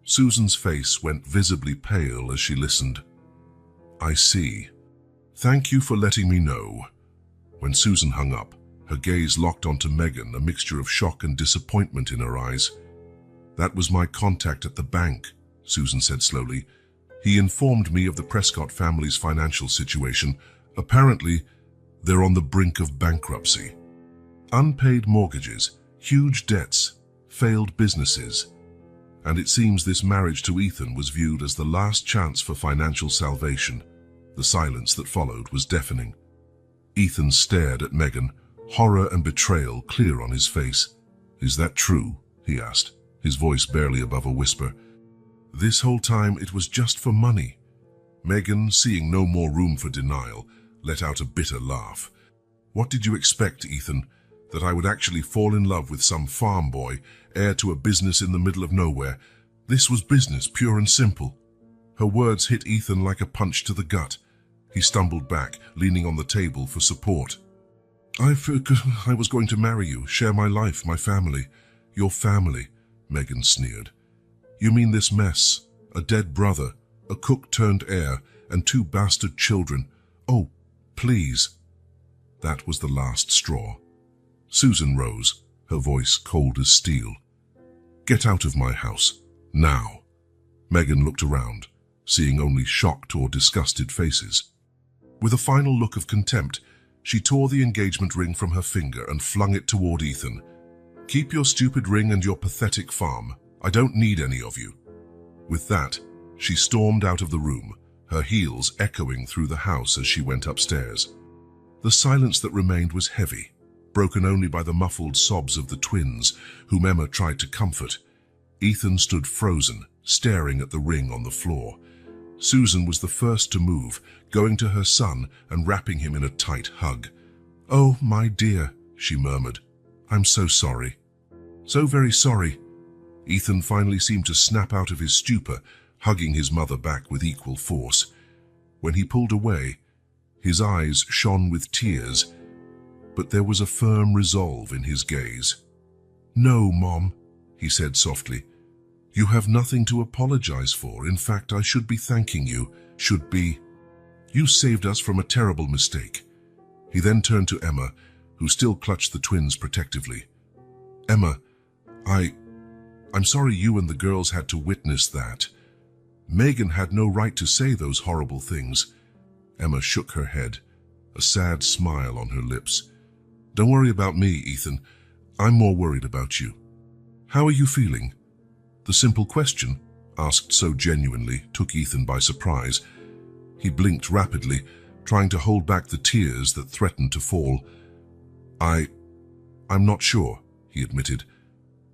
Susan's face went visibly pale as she listened. "I see. Thank you for letting me know." When Susan hung up, her gaze locked onto Megan, a mixture of shock and disappointment in her eyes. "That was my contact at the bank," Susan said slowly. "He informed me of the Prescott family's financial situation. Apparently, they're on the brink of bankruptcy. Unpaid mortgages, huge debts, failed businesses. And it seems this marriage to Ethan was viewed as the last chance for financial salvation." The silence that followed was deafening. Ethan stared at Megan, horror and betrayal clear on his face. "Is that true?" he asked, his voice barely above a whisper. "This whole time it was just for money." Megan, seeing no more room for denial, let out a bitter laugh. "What did you expect, Ethan? That I would actually fall in love with some farm boy, heir to a business in the middle of nowhere? This was business, pure and simple." Her words hit Ethan like a punch to the gut. He stumbled back, leaning on the table for support. I was going to marry you, share my life, my family." "Your family," Megan sneered. "You mean this mess? A dead brother, a cook-turned-heir, and 2 bastard children. Oh, please." That was the last straw. Susan rose, her voice cold as steel. "Get out of my house, now." Megan looked around, seeing only shocked or disgusted faces. With a final look of contempt, she tore the engagement ring from her finger and flung it toward Ethan. "Keep your stupid ring and your pathetic farm. I don't need any of you." With that, she stormed out of the room, her heels echoing through the house as she went upstairs. The silence that remained was heavy, broken only by the muffled sobs of the twins, whom Emma tried to comfort. Ethan stood frozen, staring at the ring on the floor. Susan was the first to move, going to her son and wrapping him in a tight hug. "Oh, my dear," she murmured. "I'm so sorry. So very sorry." Ethan finally seemed to snap out of his stupor, hugging his mother back with equal force. When he pulled away, his eyes shone with tears, but there was a firm resolve in his gaze. "No, Mom," he said softly. "You have nothing to apologize for. In fact, I should be thanking you. You saved us from a terrible mistake." He then turned to Emma, who still clutched the twins protectively. "Emma, I'm sorry you and the girls had to witness that. Megan had no right to say those horrible things." Emma shook her head, a sad smile on her lips. "Don't worry about me, Ethan. I'm more worried about you. How are you feeling?" The simple question, asked so genuinely, took Ethan by surprise. He blinked rapidly, trying to hold back the tears that threatened to fall. I'm not sure," he admitted.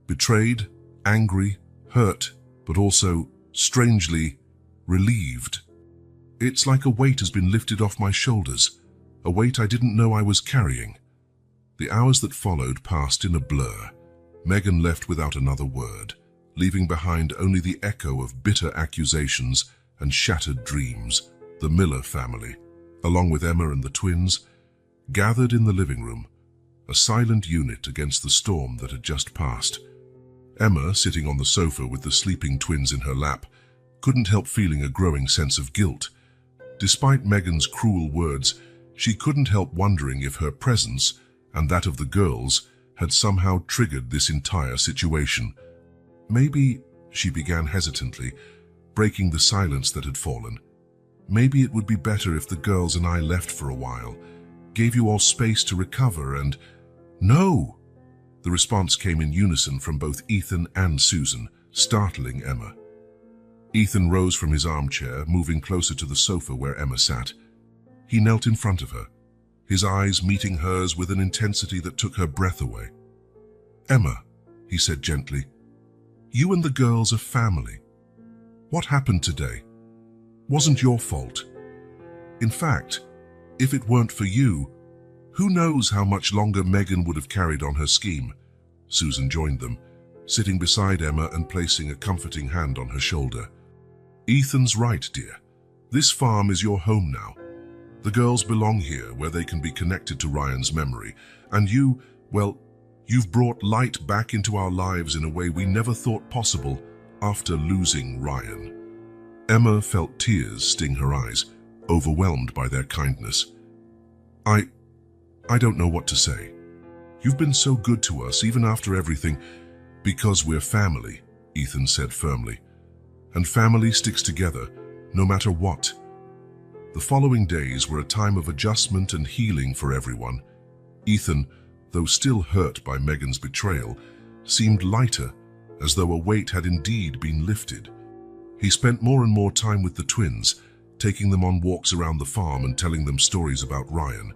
"Betrayed, angry, hurt, but also, strangely, relieved. It's like a weight has been lifted off my shoulders, a weight I didn't know I was carrying." The hours that followed passed in a blur. Megan left without another word, leaving behind only the echo of bitter accusations and shattered dreams. The Miller family, along with Emma and the twins, gathered in the living room, a silent unit against the storm that had just passed. Emma, sitting on the sofa with the sleeping twins in her lap, couldn't help feeling a growing sense of guilt. Despite Megan's cruel words, she couldn't help wondering if her presence, and that of the girls, had somehow triggered this entire situation. "Maybe," she began hesitantly, breaking the silence that had fallen, "maybe it would be better if the girls and I left for a while, gave you all space to recover and—" "No!" The response came in unison from both Ethan and Susan, startling Emma. Ethan rose from his armchair, moving closer to the sofa where Emma sat. He knelt in front of her, his eyes meeting hers with an intensity that took her breath away. "Emma," he said gently, "you and the girls are family. What happened today wasn't your fault. In fact, if it weren't for you, who knows how much longer Megan would have carried on her scheme." Susan joined them, sitting beside Emma and placing a comforting hand on her shoulder. "Ethan's right, dear. This farm is your home now. The girls belong here where they can be connected to Ryan's memory. And you've brought light back into our lives in a way we never thought possible after losing Ryan." Emma felt tears sting her eyes, overwhelmed by their kindness. I don't know what to say. You've been so good to us even after everything." "Because we're family," Ethan said firmly. "And family sticks together, no matter what." The following days were a time of adjustment and healing for everyone. Ethan, though still hurt by Megan's betrayal, seemed lighter, as though a weight had indeed been lifted. He spent more and more time with the twins, taking them on walks around the farm and telling them stories about Ryan.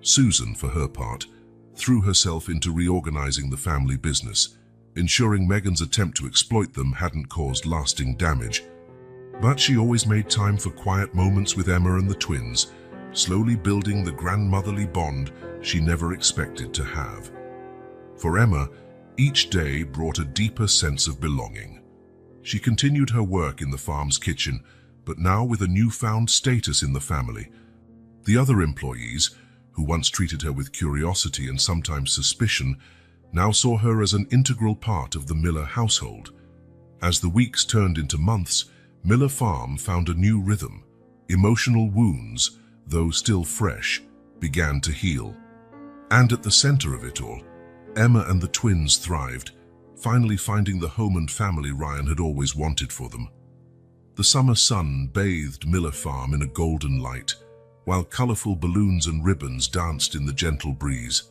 Susan, for her part, threw herself into reorganizing the family business, ensuring Megan's attempt to exploit them hadn't caused lasting damage. But she always made time for quiet moments with Emma and the twins, slowly building the grandmotherly bond she never expected to have. For Emma, each day brought a deeper sense of belonging. She continued her work in the farm's kitchen, but now with a newfound status in the family. The other employees, who once treated her with curiosity and sometimes suspicion, now saw her as an integral part of the Miller household. As the weeks turned into months, Miller Farm found a new rhythm. Emotional wounds, though still fresh, began to heal. And at the center of it all, Emma and the twins thrived, finally finding the home and family Ryan had always wanted for them. The summer sun bathed Miller Farm in a golden light, while colorful balloons and ribbons danced in the gentle breeze.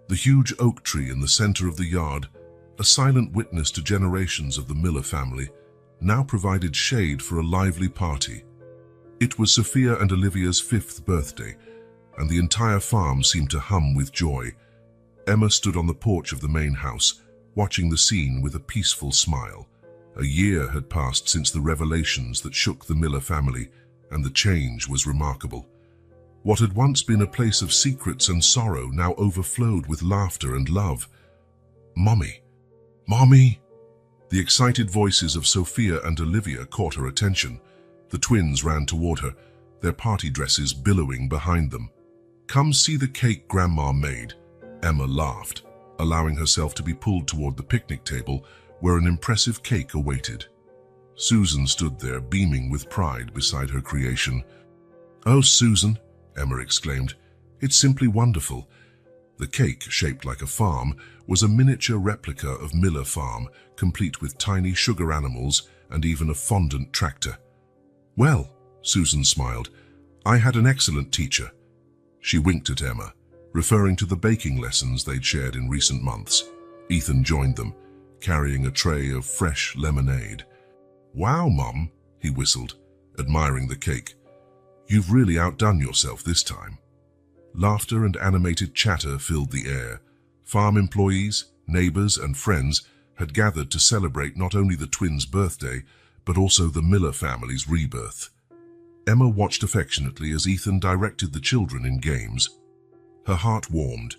The huge oak tree in the center of the yard, a silent witness to generations of the Miller family, now provided shade for a lively party. It was Sophia and Olivia's 5th birthday, and the entire farm seemed to hum with joy. Emma stood on the porch of the main house, watching the scene with a peaceful smile. A year had passed since the revelations that shook the Miller family, and the change was remarkable. What had once been a place of secrets and sorrow now overflowed with laughter and love. "Mommy! Mommy!" The excited voices of Sophia and Olivia caught her attention. The twins ran toward her, their party dresses billowing behind them. "Come see the cake Grandma made," Emma laughed, allowing herself to be pulled toward the picnic table where an impressive cake awaited. Susan stood there, beaming with pride beside her creation. "Oh, Susan," Emma exclaimed, "it's simply wonderful." The cake, shaped like a farm, was a miniature replica of Miller Farm, complete with tiny sugar animals and even a fondant tractor. "Well," Susan smiled, "I had an excellent teacher." She winked at Emma, referring to the baking lessons they'd shared in recent months. Ethan joined them, carrying a tray of fresh lemonade. "Wow, Mum," he whistled, admiring the cake. "You've really outdone yourself this time." Laughter and animated chatter filled the air. Farm employees, neighbors, and friends had gathered to celebrate not only the twins' birthday, but also the Miller family's rebirth. Emma watched affectionately as Ethan directed the children in games. Her heart warmed,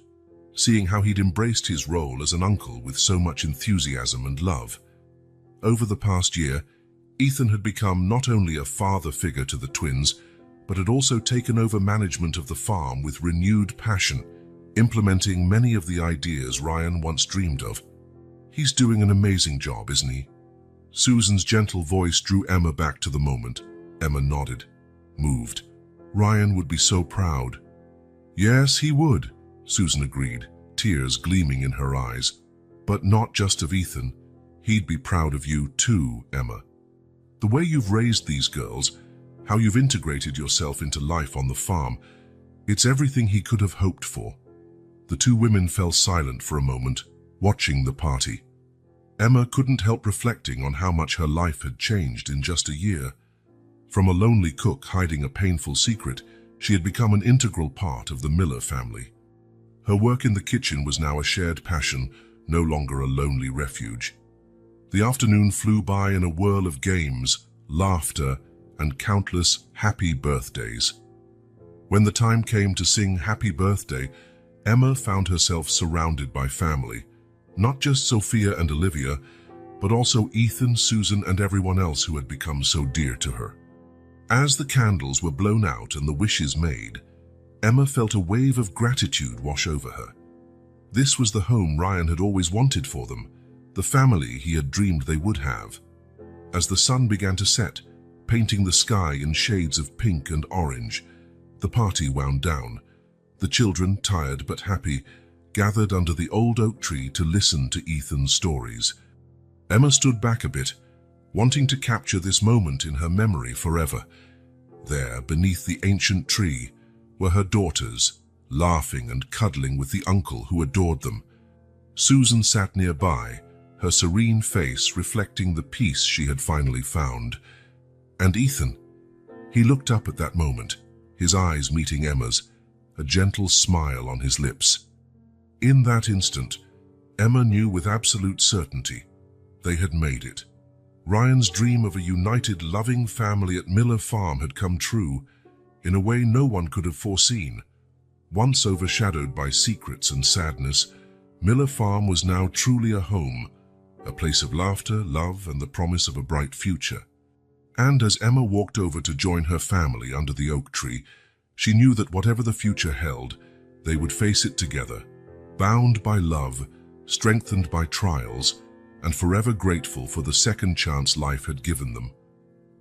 seeing how he'd embraced his role as an uncle with so much enthusiasm and love. Over the past year, Ethan had become not only a father figure to the twins, but had also taken over management of the farm with renewed passion, implementing many of the ideas Ryan once dreamed of. "He's doing an amazing job, isn't he?" Susan's gentle voice drew Emma back to the moment. Emma nodded, moved. "Ryan would be so proud." "Yes, he would," Susan agreed, tears gleaming in her eyes. "But not just of Ethan. He'd be proud of you too, Emma. The way you've raised these girls, how you've integrated yourself into life on the farm, it's everything he could have hoped for." The two women fell silent for a moment, watching the party. Emma couldn't help reflecting on how much her life had changed in just a year. From a lonely cook hiding a painful secret, she had become an integral part of the Miller family. Her work in the kitchen was now a shared passion, no longer a lonely refuge. The afternoon flew by in a whirl of games, laughter, and countless happy birthdays. When the time came to sing Happy Birthday, Emma found herself surrounded by family, not just Sophia and Olivia, but also Ethan, Susan, and everyone else who had become so dear to her. As the candles were blown out and the wishes made, Emma felt a wave of gratitude wash over her. This was the home Ryan had always wanted for them, the family he had dreamed they would have. As the sun began to set, painting the sky in shades of pink and orange, the party wound down. The children, tired but happy, gathered under the old oak tree to listen to Ethan's stories. Emma stood back a bit, wanting to capture this moment in her memory forever. There, beneath the ancient tree, were her daughters, laughing and cuddling with the uncle who adored them. Susan sat nearby, her serene face reflecting the peace she had finally found. And Ethan, he looked up at that moment, his eyes meeting Emma's, a gentle smile on his lips. In that instant, Emma knew with absolute certainty they had made it. Ryan's dream of a united, loving family at Miller Farm had come true in a way no one could have foreseen. Once overshadowed by secrets and sadness, Miller Farm was now truly a home, a place of laughter, love, and the promise of a bright future. And as Emma walked over to join her family under the oak tree, she knew that whatever the future held, they would face it together, bound by love, strengthened by trials, and forever grateful for the second chance life had given them.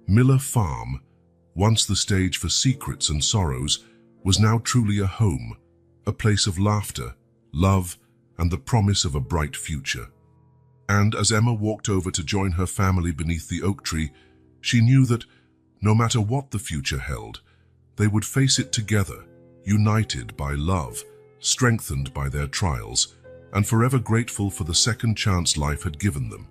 Miller Farm, once the stage for secrets and sorrows, was now truly a home, a place of laughter, love, and the promise of a bright future. And as Emma walked over to join her family beneath the oak tree, she knew that, no matter what the future held, they would face it together, united by love, strengthened by their trials, and forever grateful for the second chance life had given them.